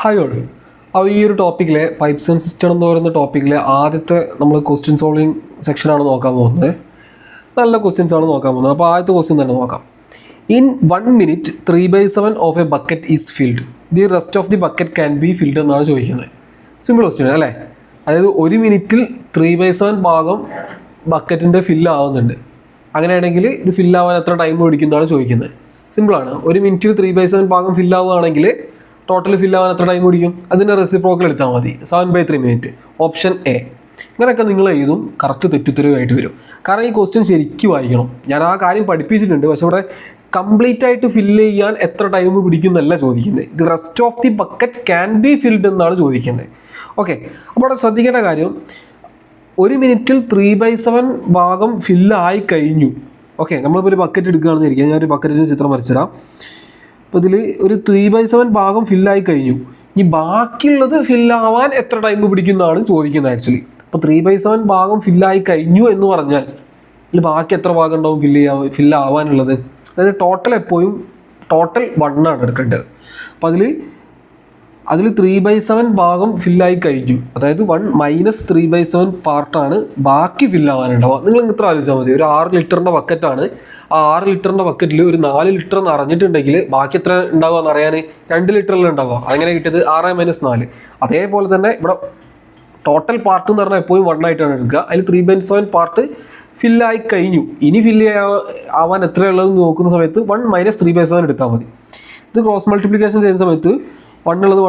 Hi all. അപ്പോൾ ഈ ഒരു ടോപ്പിക്കിലെ പൈപ്സ് ആൻഡ് സിസ്റ്റം എന്ന് പറയുന്ന ടോപ്പിക്കിലെ ആദ്യത്തെ നമ്മൾ ക്വസ്റ്റ്യൻ സോൾവിങ് സെക്ഷനാണ് നോക്കാൻ പോകുന്നത്. നല്ല ക്വസ്റ്റ്യൻസ് ആണ് നോക്കാൻ പോകുന്നത്. അപ്പോൾ ആദ്യത്തെ ക്വസ്റ്റ്യൻ തന്നെ നോക്കാം. In 1 minute 3/7 of A bucket is filled, the rest of the bucket can be filled എന്നാണ് ചോദിക്കുന്നത്. സിമ്പിൾ ക്വസ്റ്റ്യൻ അല്ലേ? അതായത് 1 മിനിറ്റിൽ 3/7 ഭാഗം ബക്കറ്റിൻ്റെ ഫില്ല് ആവുന്നുണ്ട്. അങ്ങനെയാണെങ്കിൽ ഇത് ഫില്ലാവാൻ എത്ര ടൈം പിടിക്കുന്നതാണ് ചോദിക്കുന്നത്. സിമ്പിളാണ്. 1 മിനിറ്റിൽ 3/7 ഭാഗം ഫില്ലാവുകയാണെങ്കിൽ ടോട്ടൽ ഫില്ലാവാൻ എത്ര ടൈം പിടിക്കും? അതിൻ്റെ റെസിപ്രോക്കൽ എടുത്താൽ മതി. 7/3 മിനിറ്റ്. Option A. ഇങ്ങനെയൊക്കെ നിങ്ങൾ എഴുതും, കറക്റ്റ് തെറ്റുത്തരവായിട്ട് വരും. കാരണം ഈ ക്വസ്റ്റ്യൻ ശരിക്കും വായിക്കണം. ഞാൻ ആ കാര്യം പഠിപ്പിച്ചിട്ടുണ്ട്, പക്ഷെ ഇവിടെ കംപ്ലീറ്റ് ആയിട്ട് ഫില്ല് ചെയ്യാൻ എത്ര ടൈം പിടിക്കുന്നല്ല ചോദിക്കുന്നത്. The rest of the bucket can be filled എന്നാണ് ചോദിക്കുന്നത്. ഓക്കെ, അപ്പോൾ അവിടെ ശ്രദ്ധിക്കേണ്ട കാര്യം, 1 മിനിറ്റിൽ 3/7 ഭാഗം ഫില്ലായി കഴിഞ്ഞു. ഓക്കെ, നമ്മളിപ്പോൾ ഒരു ബക്കറ്റ് എടുക്കുകയാണെന്ന് ഇരിക്കുക. ഞാനൊരു ബക്കറ്റിൻ്റെ ചിത്രം വരച്ചുതരാം. അപ്പോൾ ഇതിൽ ഒരു 3/7 ഭാഗം ഫില്ലായി കഴിഞ്ഞു. ഇനി ബാക്കിയുള്ളത് ഫില്ലാവാൻ എത്ര ടൈം പിടിക്കുന്നതാണ് ചോദിക്കുന്നത് ആക്ച്വലി. അപ്പോൾ 3/7 ഭാഗം ഫില്ലായി കഴിഞ്ഞു എന്ന് പറഞ്ഞാൽ ഇതിൽ ബാക്കി എത്ര ഭാഗം ഉണ്ടാവും ഫില്ലാവാനുള്ളത്? അതായത് ടോട്ടൽ എപ്പോഴും ടോട്ടൽ 1 ആണ് എടുക്കേണ്ടത്. അപ്പോൾ അതിൽ 3/7 ഭാഗം ഫില്ലായി കഴിഞ്ഞു. അതായത് 1 - 3/7 പാർട്ടാണ് ബാക്കി ഫില്ലാവാനുണ്ടാവുക. നിങ്ങൾ ഇത്ര ആലോചിച്ചാൽ മതി. ഒരു 6 ലിറ്ററിൻ്റെ ബക്കറ്റാണ്. ആ 6 ലിറ്ററിൻ്റെ ബക്കറ്റിൽ ഒരു 4 ലിറ്റർ നിറഞ്ഞിട്ടുണ്ടെങ്കിൽ ബാക്കി എത്ര ഉണ്ടാവുക എന്നറിയാൻ 2 ലിറ്ററിൽ ഉണ്ടാവുക. അങ്ങനെ കിട്ടിയത് 6 - 4. അതേപോലെ തന്നെ ഇവിടെ ടോട്ടൽ പാർട്ട് എന്ന് പറഞ്ഞാൽ എപ്പോഴും 1 ആയിട്ടാണ് എടുക്കുക. അതിൽ 3/7 പാർട്ട് ഫില്ലായി കഴിഞ്ഞു. ഇനി ഫില്ല് ആവാൻ എത്രയുള്ളതെന്ന് നോക്കുന്ന സമയത്ത് 1 - 3/7 എടുത്താൽ മതി. ഇത് ക്രോസ് മൾട്ടിപ്ലിക്കേഷൻ ചെയ്യുന്ന സമയത്ത് 1 ഉള്ളത്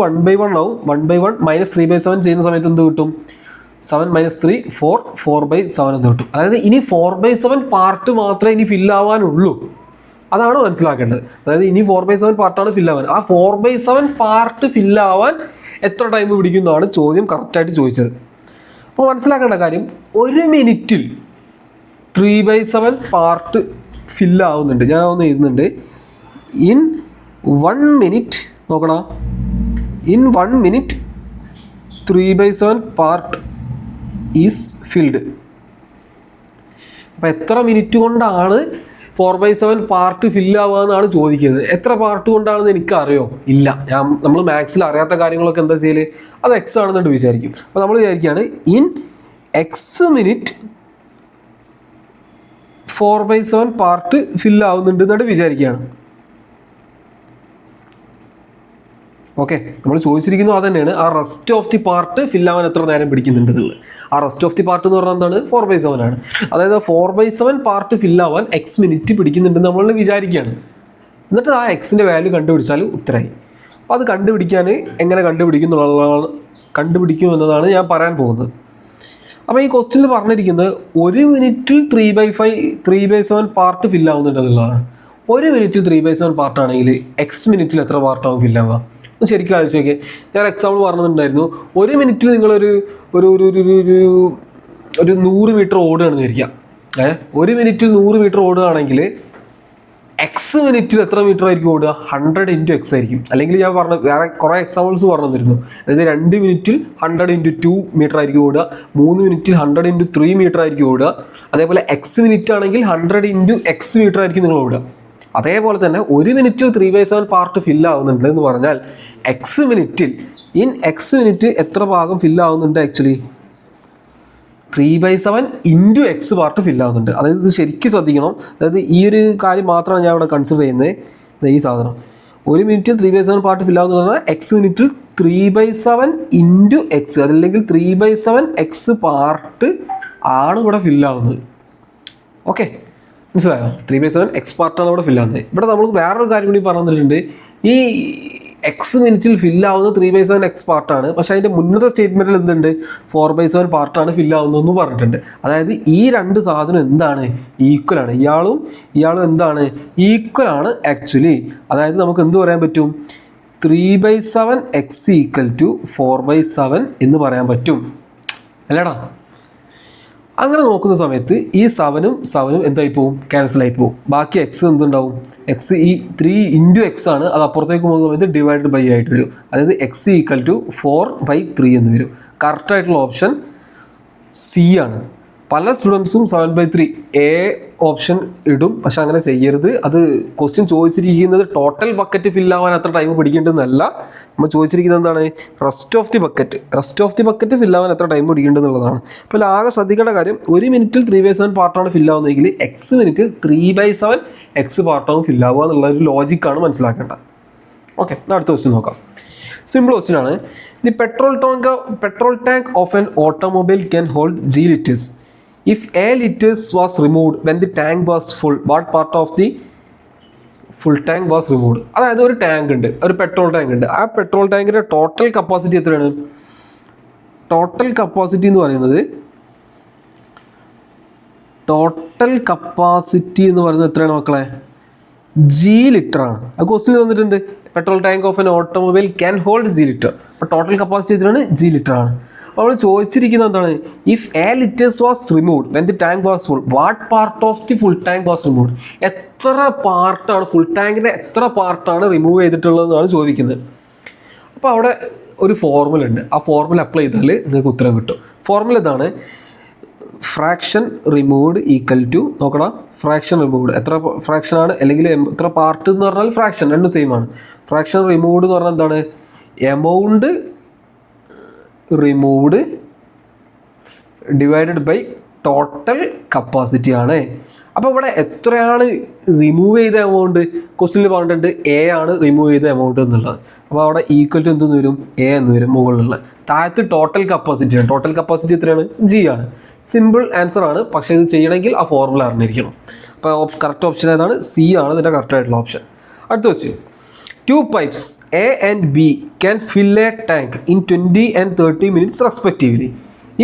1/1 ആവും. 1/1 - 3/7 ചെയ്യുന്ന സമയത്ത് എന്ത് കിട്ടും? 7 - 3 4 4/7 എന്ന് കിട്ടും. അതായത് ഇനി 4/7 പാർട്ട് മാത്രമേ ഇനി ഫില്ലാവാനുള്ളൂ. അതാണ് മനസ്സിലാക്കേണ്ടത്. അതായത് ഇനി 4/7 പാർട്ടാണ് ഫില്ലാവാൻ. ആ 4/7 പാർട്ട് ഫില്ലാവാൻ എത്ര ടൈം പിടിക്കുന്നതാണ് ചോദ്യം കറക്റ്റായിട്ട് ചോദിച്ചത്. അപ്പോൾ മനസ്സിലാക്കേണ്ട കാര്യം, 1 മിനിറ്റിൽ 3/7 പാർട്ട് ഫില്ലാവുന്നുണ്ട്. ഞാൻ ഒന്ന് എഴുതുന്നുണ്ട്. ഇൻ 1 മിനിറ്റ് നോക്കണം. In 1 minute 3/7 part is filled. അപ്പോൾ എത്ര മിനിറ്റ് കൊണ്ടാണ് 4/7 പാർട്ട് ഫില്ലാവുക എന്നാണ് ചോദിക്കുന്നത്. എത്ര പാർട്ട് കൊണ്ടാണെന്ന് എനിക്കറിയോ? ഇല്ല. നമ്മൾ മാത്സിൽ അറിയാത്ത കാര്യങ്ങളൊക്കെ എന്താ ചെയ്യൽ? അത് എക്സ് ആണെന്നുണ്ട് വിചാരിക്കും. അപ്പോൾ നമ്മൾ വിചാരിക്കുകയാണ് ഇൻ എക്സ് മിനിറ്റ് 4/7 പാർട്ട് ഫില്ലാവുന്നുണ്ട് എന്നിട്ട് വിചാരിക്കുകയാണ്. ഓക്കെ, നമ്മൾ ചോദിച്ചിരിക്കുന്നത് അത് തന്നെയാണ്. ആ റെസ്റ്റ് ഓഫ് ദി പാർട്ട് ഫില്ലാവാൻ എത്ര നേരം പിടിക്കുന്നുണ്ട് എന്നുള്ളത്. ആ റെസ്റ്റ് ഓഫ് ദി പാർട്ട് എന്ന് പറഞ്ഞാൽ എന്താണ്? 4/7 ആണ്. അതായത് 4/7 പാർട്ട് ഫില്ലാവാൻ എക്സ് മിനിറ്റ് പിടിക്കുന്നുണ്ടെന്ന് നമ്മൾ വിചാരിക്കുകയാണ്. എന്നിട്ട് ആ എക്സിൻ്റെ വാല്യൂ കണ്ടുപിടിച്ചാൽ ഉത്തരമായി. അപ്പോൾ അത് കണ്ടുപിടിക്കാൻ എങ്ങനെ കണ്ടുപിടിക്കും എന്നതാണ് ഞാൻ പറയാൻ പോകുന്നത്. അപ്പോൾ ഈ ക്വസ്റ്റ്യനിൽ പറഞ്ഞിരിക്കുന്നത് 1 മിനിറ്റിൽ 3/7 പാർട്ട് ഫില്ലാവുന്നുണ്ട് എന്നുള്ളതാണ്. 1 മിനിറ്റിൽ 3/7 പാർട്ടാണെങ്കിൽ എക്സ് മിനിറ്റിൽ എത്ര പാർട്ടാവും ഫില്ലാവുക? ശരിക്കും ആലോചിച്ച് നോക്കിയേ. ഞാൻ എക്സാമ്പിൾ പറഞ്ഞിട്ടുണ്ടായിരുന്നു. 1 മിനിറ്റിൽ നിങ്ങളൊരു 100 മീറ്റർ ഓടുകയാണെന്ന് വിചാരിക്കാം. 1 മിനിറ്റിൽ 100 മീറ്റർ ഓടുകയാണെങ്കിൽ എക്സ് മിനിറ്റിൽ എത്ര മീറ്റർ ആയിരിക്കും ഓടുക? 100 × x ആയിരിക്കും. അല്ലെങ്കിൽ ഞാൻ വേറെ കുറേ എക്സാമ്പിൾസ് പറഞ്ഞു തന്നിരുന്നു. അതായത് 2 മിനിറ്റിൽ 100 × 2 മീറ്റർ ആയിരിക്കും ഓടുക. 3 മിനിറ്റിൽ 100 × 3 മീറ്റർ ആയിരിക്കും ഓടുക. അതേപോലെ എക്സ് മിനിറ്റ് ആണെങ്കിൽ 100 × x മീറ്റർ ആയിരിക്കും നിങ്ങൾ ഓടുക. അതേപോലെ തന്നെ 1 മിനിറ്റിൽ 3/7 പാർട്ട് ഫില്ലാവുന്നുണ്ട് എന്ന് പറഞ്ഞാൽ എക്സ് മിനിറ്റിൽ എത്ര ഭാഗം ഫില്ലാവുന്നുണ്ട്? ആക്ച്വലി 3/7 × x പാർട്ട് ഫില്ലാവുന്നുണ്ട്. അതായത് ഇത് ശരിക്കും ശ്രദ്ധിക്കണം. അതായത് ഈ ഒരു കാര്യം മാത്രമാണ് ഞാൻ ഇവിടെ കൺസിഡർ ചെയ്യുന്നത്. ഈ സാധനം 1 മിനിറ്റിൽ 3/7 പാർട്ട് ഫില്ലാവുന്നത് പറഞ്ഞാൽ എക്സ് മിനിറ്റിൽ 3/7 × x, അതല്ലെങ്കിൽ 3/7 x പാർട്ട് ആണ് ഇവിടെ ഫില്ലാവുന്നത്. ഓക്കെ, മനസ്സിലായോ? 3/7 x പാർട്ടാണ് ഇവിടെ ഫില്ലാവുന്നത്. ഇവിടെ നമ്മൾ വേറൊരു കാര്യം കൂടി പറഞ്ഞു തന്നിട്ടുണ്ട്. ഈ എക്സ് മിനിറ്റിൽ ഫില്ലാവുന്നത് 3/7 x പാർട്ടാണ്. പക്ഷേ അതിൻ്റെ മുന്നത്തെ സ്റ്റേറ്റ്മെൻറ്റിൽ എന്തുണ്ട്? 4/7 പാർട്ടാണ് ഫില്ലാവുന്നതെന്ന് പറഞ്ഞിട്ടുണ്ട്. അതായത് ഈ രണ്ട് സാധനം എന്താണ്? ഈക്വലാണ്. ഇയാളും എന്താണ്? ഈക്വലാണ് ആക്ച്വലി. അതായത് നമുക്ക് എന്ത് പറയാൻ പറ്റും? 3/7 x = 4/7 എന്ന് പറയാൻ പറ്റും അല്ലേടാ? അങ്ങനെ നോക്കുന്ന സമയത്ത് ഈ 7 എന്തായി പോവും? ക്യാൻസലായി പോവും. ബാക്കി എക്സ് എന്തുണ്ടാവും? എക്സ് ഈ 3 × x ആണ്. അത് അപ്പുറത്തേക്ക് പോകുന്ന സമയത്ത് ഡിവൈഡ് ബൈ ആയിട്ട് വരും. അതായത് x = 4/3 എന്ന് വരും. കറക്റ്റായിട്ടുള്ള ഓപ്ഷൻ സി ആണ്. പല സ്റ്റുഡൻസും 7/3 എ ഓപ്ഷൻ ഇടും, പക്ഷെ അങ്ങനെ ചെയ്യരുത്. അത് ക്വസ്റ്റ്യൻ ചോദിച്ചിരിക്കുന്നത് ടോട്ടൽ ബക്കറ്റ് ഫില്ലാവാൻ അത്ര ടൈം പിടിക്കേണ്ടതെന്നല്ല. നമ്മൾ ചോദിച്ചിരിക്കുന്നത് എന്താണ്? റെസ്റ്റ് ഓഫ് ദി ബക്കറ്റ് ഫില്ലാവാൻ എത്ര ടൈം പിടിക്കേണ്ടതെന്നുള്ളതാണ്. അപ്പോൾ ആകെ ശ്രദ്ധിക്കേണ്ട കാര്യം, 1 മിനിറ്റിൽ 3/7 പാർട്ടാണ് ഫില്ലാവുന്നതെങ്കിൽ X മിനിറ്റിൽ 3/7 X പാർട്ടാവും ഫില്ലാവുക എന്നുള്ള ഒരു ലോജിക്കാണ് മനസ്സിലാക്കേണ്ടത്. ഓക്കെ, അടുത്ത ക്വസ്റ്റ്യൻ നോക്കാം. സിമ്പിൾ ക്വസ്റ്റ്യൻ ആണ്. The petrol tank of an automobile can hold G liters. If A liters was removed when the tank was full, what part of the full tank was removed? അതായത് ഒരു tank ഉണ്ട്, ഒരു petrol tank ഉണ്ട്. ആ petrol ടാങ്കിൻ്റെ total capacity എത്രയാണ്? Total capacity എന്ന് പറയുന്നത് എത്രയാണ് മക്കളെ? G ലിറ്റർ ആണ്. ആ ക്വസ്റ്റ്യൻ തന്നിട്ടുണ്ട്, petrol tank of an automobile can hold G litre. അപ്പോൾ ടോട്ടൽ കപ്പാസിറ്റി എത്രയാണ്? G ലിറ്റർ ആണ്. അപ്പോൾ നമ്മൾ ചോദിച്ചിരിക്കുന്നത് എന്താണ്? If A liters was removed when the tank was full, what part of the full tank was removed? എത്ര പാർട്ടാണ്, full ടാങ്കിൻ്റെ എത്ര പാർട്ടാണ് റിമൂവ് ചെയ്തിട്ടുള്ളതെന്നാണ് ചോദിക്കുന്നത്. അപ്പോൾ അവിടെ ഒരു ഫോർമുല ഉണ്ട്, ആ ഫോർമുല അപ്ലൈ ചെയ്താൽ നിങ്ങൾക്ക് ഉത്തരം കിട്ടും. ഫോർമുല ഇതാണ്: ഫ്രാക്ഷൻ റിമൂവ്ഡ് ഈക്വൽ ടു, നോക്കണം, ഫ്രാക്ഷൻ റിമൂവ്ഡ് എത്ര ഫ്രാക്ഷനാണ്, അല്ലെങ്കിൽ എത്ര പാർട്ട് എന്ന് പറഞ്ഞാൽ ഫ്രാക്ഷൻ, രണ്ടും സെയിം ആണ്. ഫ്രാക്ഷൻ റിമൂവ്ഡ് എന്ന് പറഞ്ഞാൽ എന്താണ്? Amount removed divided by total capacity ആണ്. അപ്പോൾ ഇവിടെ എത്രയാണ് റിമൂവ് ചെയ്ത എമൗണ്ട്? ക്വസ്റ്റ്യനിൽ പറഞ്ഞിട്ടുണ്ട് A ആണ് റിമൂവ് ചെയ്ത എമൗണ്ട് എന്നുള്ളത്. അപ്പോൾ അവിടെ ഈക്വൽ ടു എന്തെന്ന് വരും? A എന്ന് വരും മുകളിലുള്ള. താഴത്ത് ടോട്ടൽ കപ്പാസിറ്റി ആണ്. ടോട്ടൽ കപ്പാസിറ്റി എത്രയാണ്? G ആണ്. സിമ്പിൾ ആൻസർ ആണ്, പക്ഷേ ഇത് ചെയ്യണമെങ്കിൽ ആ ഫോർമുല അറിഞ്ഞിരിക്കണം. അപ്പോൾ കറക്റ്റ് ഓപ്ഷൻ ഏതാണ്? C ആണ് ഇതിൻ്റെ കറക്റ്റ് ആയിട്ടുള്ള ഓപ്ഷൻ. അടുത്ത question. 2 pipes A and B can fill a tank in 20 and 30 minutes respectively.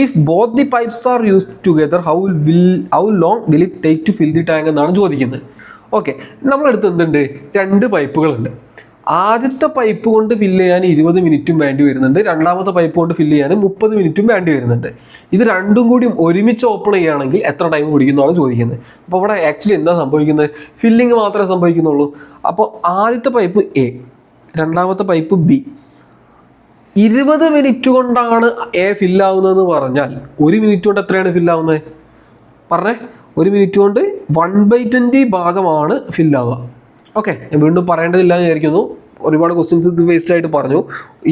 If both the pipes are used together, how long will it take to fill the tank എന്നാണ് ചോദിക്കുന്നത്. Okay, നമ്മളടുത്ത് എന്തുണ്ട്? 2 പൈപ്പുകളുണ്ട്. ആദ്യത്തെ pipe കൊണ്ട് fill ചെയ്യാൻ 20 മിനിറ്റും വേണ്ടി വരുന്നുണ്ട്. രണ്ടാമത്തെ പൈപ്പ് കൊണ്ട് ഫില്ല് ചെയ്യാൻ 30 മിനിറ്റും വേണ്ടി വരുന്നുണ്ട്. ഇത് രണ്ടും കൂടി ഒരുമിച്ച് ഓപ്പൺ ചെയ്യുകയാണെങ്കിൽ എത്ര ടൈം പിടിക്കുന്നതാണ് ചോദിക്കുന്നത്. അപ്പോൾ ഇവിടെ ആക്ച്വലി എന്താ സംഭവിക്കുന്നത്? ഫില്ലിങ് മാത്രമേ സംഭവിക്കുന്നുള്ളൂ. അപ്പോൾ ആദ്യത്തെ പൈപ്പ് A, രണ്ടാമത്തെ പൈപ്പ് B. 20 മിനിറ്റ് കൊണ്ടാണ് A ഫില്ലാവുന്നതെന്ന് പറഞ്ഞാൽ 1 മിനിറ്റ് കൊണ്ട് എത്രയാണ് ഫില്ലാവുന്നത്? പറഞ്ഞേ, 1 മിനിറ്റ് കൊണ്ട് 1/20 ഭാഗമാണ് ഫില്ലാവുക. ഓക്കെ, ഞാൻ വീണ്ടും പറയേണ്ടതില്ല എന്ന് വിചാരിക്കുന്നു. ഒരുപാട് ക്വസ്റ്റ്യൻസ് ഇത് വേസ്റ്റ് ആയിട്ട് പറഞ്ഞു.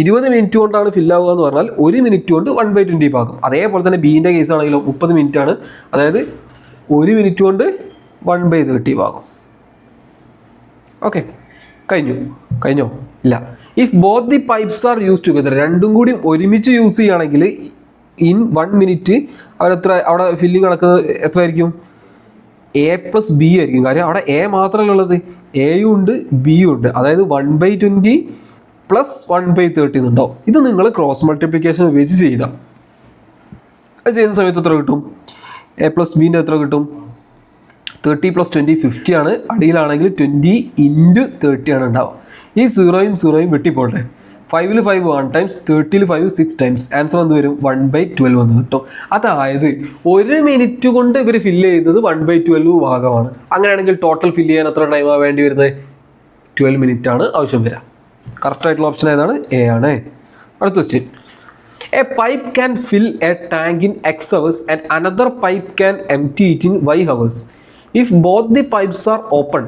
20 മിനിറ്റ് കൊണ്ടാണ് ഫില്ലാവുക എന്ന് പറഞ്ഞാൽ 1 മിനിറ്റ് കൊണ്ട് 1/20 ഭാഗം. അതേപോലെ തന്നെ ബീൻ്റെ കേസ് ആണെങ്കിലോ 30 മിനിറ്റ് ആണ്, അതായത് 1 മിനിറ്റ് കൊണ്ട് 1/30 ഭാഗം. ഓക്കെ, കഴിഞ്ഞോ? ഇല്ല. If both the pipes are use together, രണ്ടും കൂടി ഒരുമിച്ച് യൂസ് ചെയ്യുകയാണെങ്കിൽ ഇൻ 1 മിനിറ്റ് അവിടെ ഫില്ലിങ് നടക്കുന്നത് എത്രയായിരിക്കും? A + B ആയിരിക്കും. കാര്യം അവിടെ A മാത്രമല്ല ഉള്ളത്, Aയും ഉണ്ട് Bയും ഉണ്ട്. അതായത് 1/20 + 1/30 എന്നുണ്ടാവും. ഇത് നിങ്ങൾ ക്രോസ് മൾട്ടിപ്ലിക്കേഷൻ ഉപയോഗിച്ച് ചെയ്താൽ അത് ചെയ്യുന്ന സമയത്ത് എത്ര കിട്ടും? A + Bൻ്റെ എത്ര കിട്ടും? 30 + 20 50 ആണ്. അടിയിലാണെങ്കിൽ 20 × 30 ആണ് ഉണ്ടാവുക. ഈ 0 വെട്ടിപ്പോട്ടെ. 5ൽ 5 1 ടൈംസ്, 30ൽ 5 6 ടൈംസ്. ആൻസർ എന്ത് വരും? 1/12 എന്ന് കിട്ടും. അതായത് 1 മിനിറ്റ് കൊണ്ട് ഇവർ ഫില്ല് ചെയ്തത് 1/12 ഭാഗമാണ്. അങ്ങനെയാണെങ്കിൽ ടോട്ടൽ ഫില്ല് ചെയ്യാൻ എത്ര ടൈമാണ് വേണ്ടി വരുന്നത്? 12 മിനിറ്റ് ആണ് ആവശ്യം വരിക. കറക്റ്റ് ആയിട്ടുള്ള ഓപ്ഷൻ ഏതാണ്? A ആണ്. അടുത്ത question. A pipe can fill a tank in X hours and another pipe can empty it in Y hours. If both the pipes are open,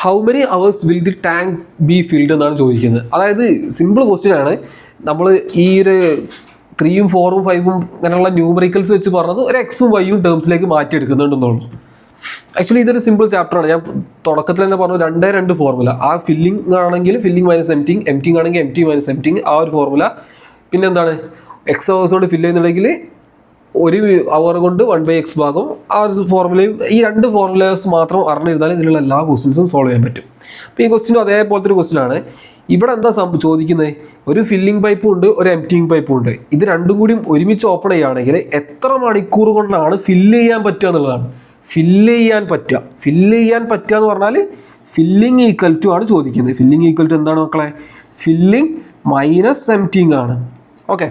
how many hours will the tank be filled എന്നാണ് ചോദിക്കുന്നത്. അതായത് simple question ആണ്. നമ്മൾ ഈ ഒരു 3ഉം 4ഉം 5ഉം അങ്ങനെയുള്ള numericals വെച്ച് പറഞ്ഞത് ഒരു Xഉം Yയും ടേംസിലേക്ക് മാറ്റിയെടുക്കുന്നുണ്ടെന്നുള്ളൂ. ആക്ച്വലി ഇതൊരു സിമ്പിൾ ചാപ്റ്ററാണ്. ഞാൻ തുടക്കത്തിൽ തന്നെ പറഞ്ഞു 2 ഫോർമുല. ആ ഫില്ലിംഗ് ആണെങ്കിൽ ഫില്ലിംഗ് മൈനസ് എംറ്റിങ് ആണെങ്കിൽ എംറ്റി മൈനസ് എംറ്റിങ്, ആ ഒരു ഫോർമുല. പിന്നെ എന്താണ്? X hours കൊണ്ട് ഫില്ല് ചെയ്യുന്നുണ്ടെങ്കിൽ 1 അവർ കൊണ്ട് 1/X ഭാഗം, ആ ഒരു ഫോർമുലയും. ഈ 2 ഫോർമുലേഴ്സ് മാത്രം അറിഞ്ഞിരുന്നാൽ ഇതിലുള്ള എല്ലാ ക്വസ്റ്റ്യൻസും സോൾവ് ചെയ്യാൻ പറ്റും. അപ്പോൾ ഈ ക്വസ്റ്റ്യനും അതേപോലത്തെ ഒരു ക്വസ്റ്റ്യൻ ആണ്. ഇവിടെ എന്താ ചോദിക്കുന്നത്? ഒരു ഫില്ലിംഗ് പൈപ്പും ഉണ്ട്, ഒരു എംറ്റിങ് പൈപ്പും ഉണ്ട്. ഇത് രണ്ടും കൂടി ഒരുമിച്ച് ഓപ്പൺ ചെയ്യുകയാണെങ്കിൽ എത്ര മണിക്കൂർ കൊണ്ടാണ് ഫില്ല് ചെയ്യാൻ പറ്റുക എന്നുള്ളതാണ്. ഫില്ല് ചെയ്യാൻ പറ്റുക എന്ന് പറഞ്ഞാൽ ഫില്ലിംഗ് ഈക്വൽ ടു ആണ് ചോദിക്കുന്നത്. ഫില്ലിംഗ് ഈക്വൽ ടു എന്താണ് മക്കളെ? ഫില്ലിംഗ് മൈനസ് എംറ്റിങ് ആണ്. ഓക്കെ,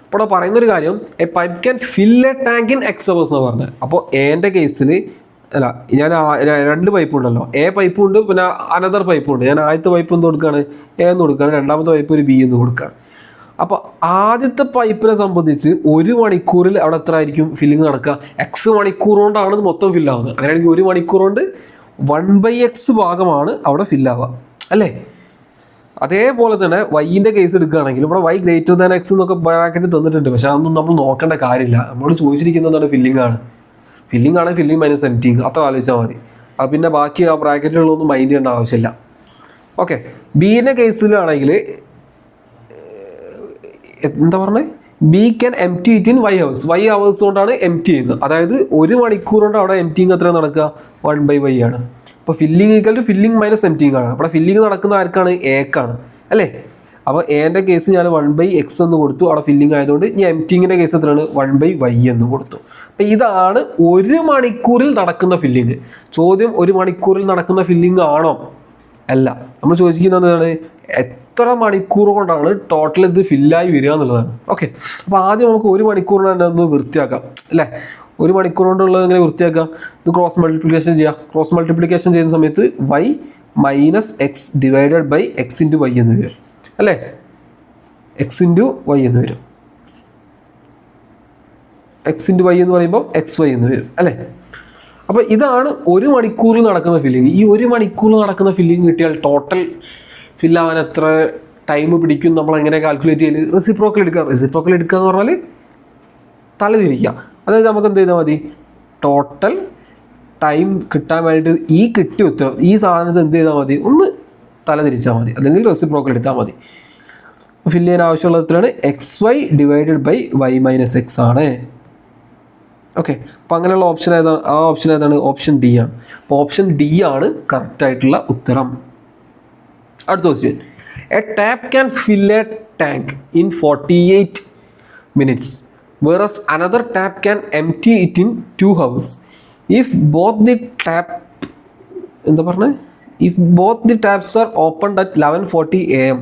അപ്പോൾ പറയുന്നൊരു കാര്യം, a pipe can fill a tank in X hours എന്ന് പറഞ്ഞത്. അപ്പോൾ എൻ്റെ കേസിൽ അല്ല, ഞാൻ 2 പൈപ്പ് ഉണ്ടല്ലോ, A പൈപ്പും ഉണ്ട്, പിന്നെ അനദർ പൈപ്പും ഉണ്ട്. ഞാൻ ആദ്യത്തെ പൈപ്പ് എന്ത് കൊടുക്കുകയാണ്? A എന്ന് കൊടുക്കുകയാണ്. രണ്ടാമത്തെ പൈപ്പ് ഒരു B എന്ന് കൊടുക്കുകയാണ്. അപ്പോൾ ആദ്യത്തെ പൈപ്പിനെ സംബന്ധിച്ച് 1 മണിക്കൂറിൽ അവിടെ എത്ര ആയിരിക്കും ഫില്ലിങ് നടക്കുക? എക്സ് മണിക്കൂർ കൊണ്ടാണ് ഇത് മൊത്തം ഫില്ലാവുന്നത്. അങ്ങനെയാണെങ്കിൽ 1 മണിക്കൂർ കൊണ്ട് 1/x ഭാഗമാണ് അവിടെ ഫില്ലാവുക അല്ലേ? അതേപോലെ തന്നെ വൈൻ്റെ കേസ് എടുക്കുകയാണെങ്കിൽ ഇവിടെ y ഗ്രേറ്റർ ദാൻ എക്സ് എന്നൊക്കെ ബ്രാക്കറ്റ് തന്നിട്ടുണ്ട്. പക്ഷെ അതൊന്നും നമ്മൾ നോക്കേണ്ട കാര്യമില്ല. നമ്മളോട് ചോദിച്ചിരിക്കുന്നതാണ് ഫില്ലിംഗ് ആണ്. ഫില്ലിംഗ് ആണ് ഫില്ലിംഗ് മൈനസ് എംപ്റ്റിങ്, അത്ര ആലോചിച്ചാൽ മതി. അപ്പോൾ പിന്നെ ബാക്കി ആ ബ്രാക്കറ്റുകളൊന്നും മൈൻഡ് ചെയ്യേണ്ട ആവശ്യമില്ല. ഓക്കെ, ബീൻ്റെ കേസിലാണെങ്കിൽ എന്താ പറഞ്ഞത്? B can empty it in y hours കൊണ്ടാണ് എംപ്റ്റി ചെയ്യുന്നത്. അതായത് 1 മണിക്കൂർ കൊണ്ട് അവിടെ എംപ്റ്റിങ് എത്ര നടക്കുക? 1/y ആണ്. അപ്പോൾ filling equal to filling minus emptying ആണ്. അവിടെ ഫില്ലിംഗ് നടക്കുന്ന ആർക്കാണ്? എക്കാണ് അല്ലേ? അപ്പോൾ എൻ്റെ കേസ് ഞാൻ 1/x എന്ന് കൊടുത്തു, അവിടെ ഫില്ലിംഗ് ആയതുകൊണ്ട് ഞാൻ എംപ്റ്റിങ്ങിൻ്റെ കേസ് എത്രയാണ്? 1/y എന്ന് കൊടുത്തു. അപ്പോൾ ഇതാണ് 1 മണിക്കൂറിൽ നടക്കുന്ന ഫില്ലിങ്. ചോദ്യം 1 മണിക്കൂറിൽ നടക്കുന്ന ഫില്ലിംഗ് ആണോ? അല്ല. നമ്മൾ ചോദിക്കുന്നത് എന്താണ്? എത്ര മണിക്കൂർ കൊണ്ടാണ് ടോട്ടൽ ഇത് ഫില്ലായി വരിക എന്നുള്ളതാണ്. ഓക്കെ, അപ്പോൾ ആദ്യം നമുക്ക് 1 മണിക്കൂറിന് തന്നെ ഒന്ന് വൃത്തിയാക്കാം അല്ലേ? 1 മണിക്കൂർ കൊണ്ടുള്ളത് എങ്ങനെ വൃത്തിയാക്കാം? ഇത് ക്രോസ് മൾട്ടിപ്ലിക്കേഷൻ ചെയ്യാം. ക്രോസ് മൾട്ടിപ്ലിക്കേഷൻ ചെയ്യുന്ന സമയത്ത് y minus X divided by X into Y എന്ന് വരും അല്ലേ? എക്സ് ഇൻറ്റു വൈ എന്ന് വരും. എക്സ് ഇൻറ്റു വൈ എന്ന് പറയുമ്പോൾ എക്സ് വൈ എന്ന് വരും അല്ലേ? അപ്പോൾ ഇതാണ് 1 മണിക്കൂറിൽ നടക്കുന്ന ഫില്ലിങ്. ഈ 1 മണിക്കൂറിൽ നടക്കുന്ന ഫില്ലിങ് കിട്ടിയാൽ ടോട്ടൽ ഫില്ലാവാൻ എത്ര ടൈം പിടിക്കും നമ്മൾ എങ്ങനെ കാൽക്കുലേറ്റ് ചെയ്യൽ? റെസിപ്രോക്കൽ എടുക്കുക. റെസിപ്രോക്കൽ എടുക്കുക എന്ന് പറഞ്ഞാൽ തലതിരിക്കുക. അതായത് നമുക്ക് എന്ത് ചെയ്താൽ മതി? ടോട്ടൽ ടൈം കിട്ടാൻ വേണ്ടിയിട്ട് ഈ കിട്ടിയ ഉത്തരം ഈ സാധനത്ത് എന്ത് ചെയ്താൽ മതി? ഒന്ന് തലതിരിച്ചാൽ മതി, അല്ലെങ്കിൽ റെസിപ്രോക്കൽ എടുത്താൽ മതി. ഫില്ല് ചെയ്യാൻ ആവശ്യമുള്ള എത്രയാണ്? XY divided by y minus X ആണ്. ഓക്കെ, അപ്പോൾ അങ്ങനെയുള്ള ഓപ്ഷൻ ഏതാണ്? ആ ഓപ്ഷൻ ഏതാണ്? ഓപ്ഷൻ ഡി ആണ്. അപ്പോൾ ഓപ്ഷൻ ഡി ആണ് കറക്റ്റായിട്ടുള്ള ഉത്തരം. അടുത്ത question. A tap can fill a tank in 48 minutes whereas another tap can empty it in 2 hours. If both the taps are opened at 11:40 AM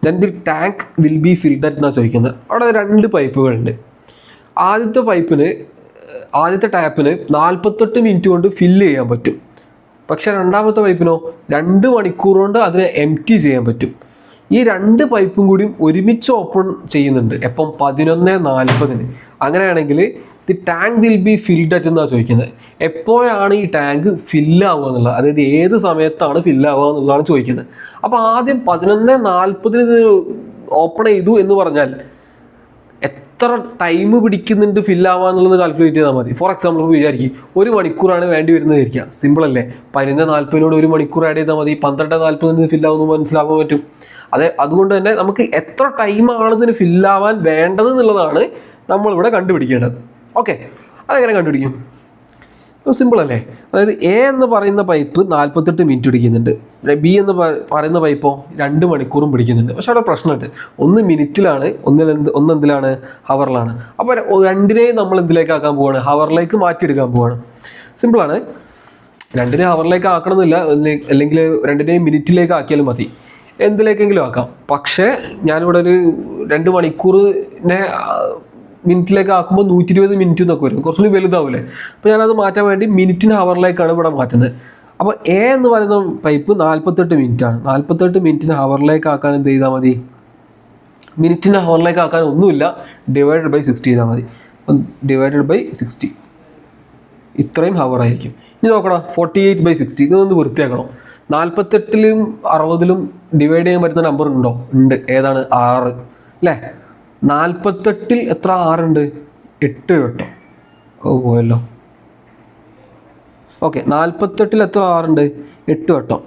then the tank will be filled at എന്നാണ് ചോദിക്കുന്നത്. അവിടെ 2 പൈപ്പുകളുണ്ട്. ആദ്യത്തെ ടാപ്പിന് 48 minute കൊണ്ട് fill ചെയ്യാൻ പറ്റും. പക്ഷെ രണ്ടാമത്തെ പൈപ്പിനോ 2 മണിക്കൂർ കൊണ്ട് അതിനെ എംപ്റ്റി ചെയ്യാൻ പറ്റും. ഈ 2 പൈപ്പും കൂടിയും ഒരുമിച്ച് ഓപ്പൺ ചെയ്യുന്നുണ്ട്. എപ്പം? 11:40. അങ്ങനെയാണെങ്കിൽ the tank will be filled at എന്നാണ് ചോദിക്കുന്നത്. എപ്പോഴാണ് ഈ ടാങ്ക് ഫില്ലാവുക എന്നുള്ളത്, അതായത് ഏത് സമയത്താണ് ഫില്ലാവുക എന്നുള്ളതാണ് ചോദിക്കുന്നത്. അപ്പോൾ ആദ്യം 11:40 ഇത് ഓപ്പൺ ചെയ്തു എന്ന് പറഞ്ഞാൽ എത്ര ടൈം പിടിക്കുന്നുണ്ട് ഫില്ലാവുക എന്നുള്ളത് കാൽക്കുലേറ്റ് ചെയ്താൽ മതി. ഫോർ എക്സാമ്പിൾ ഇപ്പോൾ വിചാരിക്കും 1 മണിക്കൂറാണ് വേണ്ടി വരുന്നത് ഇരിക്കുക. സിമ്പിൾ അല്ലേ? 11:40 1 മണിക്കൂർ ആഡ് ചെയ്താൽ മതി. 12:40 ഫില്ലാവുമെന്ന് മനസ്സിലാക്കാൻ പറ്റും. അതുകൊണ്ട് തന്നെ നമുക്ക് എത്ര ടൈമാണ് ഇതിന് ഫില്ലാവാൻ വേണ്ടത് എന്നുള്ളതാണ് നമ്മളിവിടെ കണ്ടുപിടിക്കേണ്ടത്. ഓക്കെ, അതെങ്ങനെ കണ്ടുപിടിക്കും? സിമ്പിൾ അല്ലേ? അതായത് എ എന്ന് പറയുന്ന പൈപ്പ് 48 മിനിറ്റ് പിടിക്കുന്നുണ്ട്. ബി എന്ന് പറയുന്ന പൈപ്പോ 2 മണിക്കൂറും പിടിക്കുന്നുണ്ട്. പക്ഷെ അവിടെ പ്രശ്നമുണ്ട്. ഒന്ന് മിനിറ്റിലാണ്, ഒന്ന് എന്തിലാണ്? ഹവറിലാണ്. അപ്പോൾ രണ്ടിനെയും നമ്മൾ എന്തിലേക്കാക്കാൻ പോവാണ്? ഹവറിലേക്ക് മാറ്റിയെടുക്കാൻ പോവാണ്. സിമ്പിളാണ്. 2 ഹവറിലേക്ക് ആക്കണമെന്നില്ല, അല്ലെങ്കിൽ 2 മിനിറ്റിലേക്ക് ആക്കിയാലും മതി. എന്തിലേക്കെങ്കിലും ആക്കാം. പക്ഷേ ഞാനിവിടെ ഒരു 2 മണിക്കൂറിനെ മിനിറ്റിലേക്ക് ആക്കുമ്പോൾ 120 മിനിറ്റ് എന്നൊക്കെ വരും. കുറച്ചുകൂടി വലുതാവില്ലേ? അപ്പോൾ ഞാനത് മാറ്റാൻ വേണ്ടി മിനിറ്റിന് ഹവറിലേക്കാണ് ഇവിടെ മാറ്റുന്നത്. അപ്പോൾ എ എന്ന് പറയുന്ന പൈപ്പ് 48 മിനിറ്റാണ്. 48 മിനിറ്റിന് ഹവറിലേക്ക് ആക്കാൻ എന്ത് ചെയ്താൽ മതി? മിനിറ്റിന് ഹവറിലേക്ക് ആക്കാൻ ഒന്നുമില്ല, ഡിവൈഡഡ് ബൈ 60 ചെയ്താൽ മതി. ഡിവൈഡഡ് ബൈ 60 ഇത്രയും ഹവറായിരിക്കും. ഇനി നോക്കണം, 48/60 ഇതൊന്ന് വൃത്തിയാക്കണം. 48ലും 60ലും ഡിവൈഡ് ചെയ്യാൻ പറ്റുന്ന നമ്പർ ഉണ്ടോ? ഉണ്ട്. ഏതാണ്? 6 അല്ലേ? 48ൽ എത്ര 6 ഉണ്ട്? 8 വട്ടം. പോയല്ലോ. ഓക്കെ, 48ൽ എത്ര 6 ഉണ്ട്? 8 വട്ടം.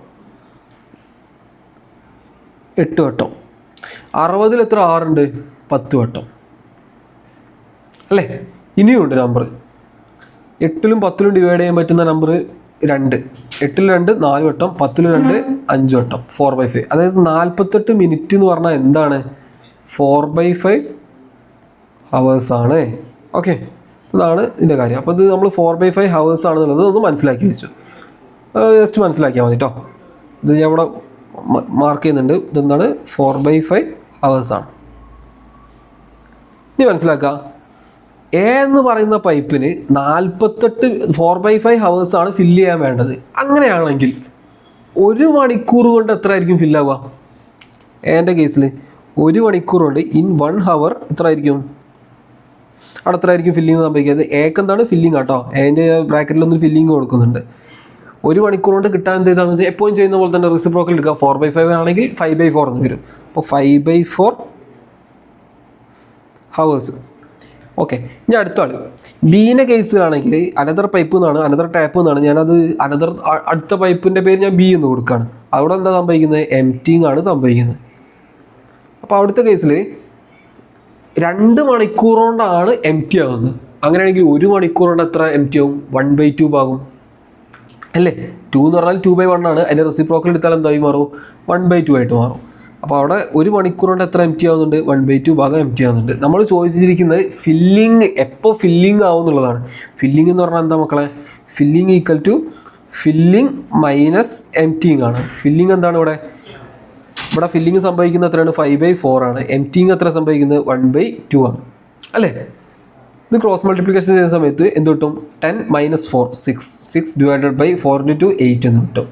8 വട്ടം. 60ൽ എത്ര 6 ഉണ്ട്? 10 വട്ടം അല്ലേ? ഇനിയും ഉണ്ട് നമ്പർ. 8ലും 10ലും ഡിവൈഡ് ചെയ്യാൻ പറ്റുന്ന നമ്പർ 2. 8ൽ 2 4 വട്ടം, 10ൽ 2 5 വട്ടം. 4/5. അതായത് 48 മിനിറ്റ് എന്ന് പറഞ്ഞാൽ എന്താണ്? 4/5 ഹവേഴ്സാണ്. ഓക്കെ, ഇതാണ് ഇതിൻ്റെ കാര്യം. അപ്പോൾ ഇത് നമ്മൾ 4/5 ഹവേഴ്സ് ആണെന്നുള്ളത് ഒന്ന് മനസ്സിലാക്കി വെച്ചു. ജസ്റ്റ് മനസ്സിലാക്കിയാൽ മതി കേട്ടോ. ഇത് ഞാൻ ഇവിടെ മാർക്ക് ചെയ്യുന്നുണ്ട്. ഇതെന്താണ്? 4/5 ഹവേഴ്സാണ്. ഇനി മനസ്സിലാക്കുക, എ എന്ന് പറയുന്ന പൈപ്പിന് 4/5 ഹവേഴ്സാണ് ഫില്ല് ചെയ്യാൻ വേണ്ടത്. അങ്ങനെയാണെങ്കിൽ 1 മണിക്കൂർ കൊണ്ട് എത്ര ആയിരിക്കും ഫില്ലാവുക? എൻ്റെ കേസിൽ 1 മണിക്കൂർ കൊണ്ട് ഇൻ 1 ഹവർ എത്ര ആയിരിക്കും, അവിടെ എത്ര ആയിരിക്കും ഫില്ലിങ് സംഭവിക്കുന്നത്? എക്ക് എന്താണ് ഫില്ലിങ് കേട്ടോ, അതിൻ്റെ ബ്രാക്കറ്റിലൊന്നും ഫില്ലിങ് കൊടുക്കുന്നുണ്ട്. 1 മണിക്കൂർ കൊണ്ട് കിട്ടാൻ എന്ത് ചെയ്താൽ മതി, എപ്പോഴും ചെയ്യുന്ന പോലെ തന്നെ റെസിപ്രോക്കൽ എടുക്കുക. 4/5 ആണെങ്കിൽ 5/4 എന്ന് വരും. അപ്പോൾ 5/4 ഹവേഴ്സ്. ഓക്കെ, ഇനി അടുത്ത ആൾ ബീൻ്റെ കേസിലാണെങ്കിൽ അനദർ പൈപ്പ് എന്നാണ്, അനദർ ടാപ്പ് എന്നാണ്. ഞാനത് അടുത്ത പൈപ്പിൻ്റെ പേര് ഞാൻ ബി എന്ന് കൊടുക്കുകയാണ്. അവിടെ എന്താ സംഭവിക്കുന്നത്, എംറ്റിങ് ആണ് സംഭവിക്കുന്നത്. അപ്പോൾ അവിടുത്തെ കേസിൽ 2 മണിക്കൂർ കൊണ്ടാണ് എംറ്റി ആകുന്നത്. അങ്ങനെയാണെങ്കിൽ 1 മണിക്കൂർ കൊണ്ട് എത്ര എംറ്റി ആവും, 1/2 ഭാഗം അല്ലേ. 2 എന്ന് പറഞ്ഞാൽ 2/1 ആണ്. അതിൻ്റെ റെസിപ്രോക്കൽ എടുത്താൽ എന്തായി മാറും, 1/2 ആയിട്ട് മാറും. അപ്പോൾ അവിടെ 1 മണിക്കൂർ കൊണ്ട് എത്ര എംറ്റി ആവുന്നുണ്ട്, 1/2 ഭാഗം എംറ്റി ആവുന്നുണ്ട്. നമ്മൾ ചോദിച്ചിരിക്കുന്നത് ഫില്ലിങ് എപ്പോൾ ഫില്ലിങ് ആവും എന്നുള്ളതാണ്. ഫില്ലിങ് എന്ന് പറഞ്ഞാൽ എന്താ മക്കളെ, filling equal to filling minus emptying ആണ്. ഫില്ലിങ് എന്താണ് ഇവിടെ ഫില്ലിങ് സംഭവിക്കുന്നത് എത്രയാണ്, 5/4 ആണ്. എംറ്റിങ് എത്ര സംഭവിക്കുന്നത്, 1/2 ആണ് അല്ലേ. ഇത് ക്രോസ് മൾട്ടിപ്ലിക്കേഷൻ ചെയ്യുന്ന സമയത്ത് എന്ത് കിട്ടും, 10 - 4 6 ഡിവൈഡഡ് ബൈ 4 × 2 8 എന്ന് കിട്ടും.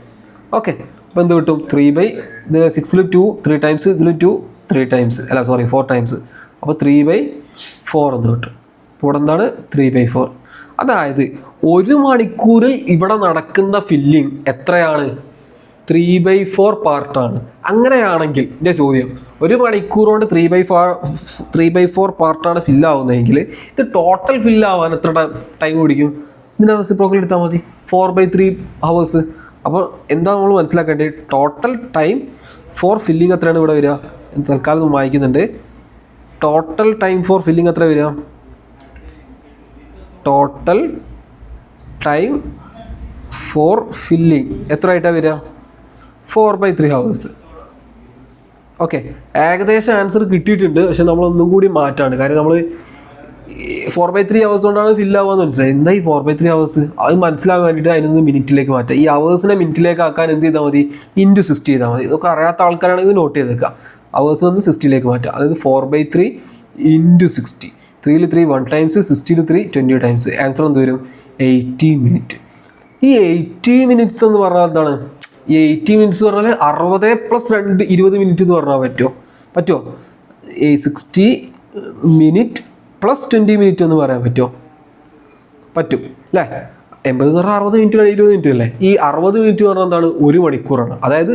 ഓക്കെ, അപ്പോൾ എന്ത് കിട്ടും, 6 2 3 ടൈംസ്, ഇതിൽ 2 3 ടൈംസ്, അല്ല സോറി 4 ടൈംസ്. അപ്പോൾ 3/4 എന്ന് കിട്ടും. അപ്പോൾ ഇവിടെ എന്താണ് 3/4. അതായത് 1 മണിക്കൂറിൽ ഇവിടെ നടക്കുന്ന ഫില്ലിങ് എത്രയാണ്, 3/4 പാർട്ടാണ്. അങ്ങനെയാണെങ്കിൽ എൻ്റെ ചോദ്യം, 1 മണിക്കൂർ കൊണ്ട് 3/4 പാർട്ടാണ് ഫില്ലാവുന്നതെങ്കിൽ ഇത് ടോട്ടൽ ഫില്ലാവാൻ എത്ര ടൈം പിടിക്കും? ഇതിൻ്റെ റെസിപ്രോക്കൽ എടുത്താൽ മതി, 4/3 ഹവേഴ്സ്. അപ്പോൾ എന്താ നമ്മൾ മനസ്സിലാക്കേണ്ടത്, ടോട്ടൽ ടൈം ഫോർ ഫില്ലിങ് എത്രയാണ് ഇവിടെ വരിക? തൽക്കാലം വായിക്കുന്നുണ്ട്. ടോട്ടൽ ടൈം ഫോർ ഫില്ലിങ് എത്ര വരിക, ടോട്ടൽ ടൈം ഫോർ ഫില്ലിങ് എത്ര ആയിട്ടാണ് വരിക, 4/3 ഹവേഴ്സ്. ഓക്കെ, ഏകദേശം ആൻസർ കിട്ടിയിട്ടുണ്ട്. പക്ഷെ നമ്മളൊന്നും കൂടി മാറ്റാണ്. കാര്യം നമ്മൾ 4/3 ഹവേഴ്സ് കൊണ്ടാണ് ഫില്ലാവുക മനസ്സിലായി. എന്താ ഈ 4/3 ഹവേഴ്സ്, അത് മനസ്സിലാകാൻ വേണ്ടിയിട്ട് അതിനൊന്ന് മിനിറ്റിലേക്ക് മാറ്റാം. ഈ ഹവേഴ്സിനെ മിനിറ്റിലേക്ക് ആക്കാൻ എന്ത് ചെയ്താൽ മതി, × 60 ചെയ്താൽ മതി. ഇതൊക്കെ അറിയാത്ത ആൾക്കാരാണെങ്കിൽ നോട്ട് ചെയ്തേക്കുക. ഹവേഴ്സിനെ ഒന്ന് 60ലേക്ക് മാറ്റാം. അതായത് 4/3 × 60. 3 ൽ 3 1 ടൈംസ്, 60 ൽ 3 20 ടൈംസ്. ആൻസർ എന്ത് വരും, 80 മിനിറ്റ്. ഈ 80 മിനിറ്റ്സ് എന്ന് പറഞ്ഞാൽ എന്താണ്, ഈ 80 മിനിറ്റ്സ് പറഞ്ഞാൽ 60 + 2 20 മിനിറ്റ് എന്ന് പറഞ്ഞാൽ പറ്റുമോ? ഈ 60 മിനിറ്റ് + 20 മിനിറ്റ് എന്ന് പറയാൻ പറ്റും അല്ലേ. 80 എന്ന് പറഞ്ഞാൽ 60 മിനിറ്റ് 20 മിനിറ്റ് അല്ലേ. ഈ 60 മിനിറ്റ് പറഞ്ഞാൽ എന്താണ്, 1 മണിക്കൂറാണ്. അതായത്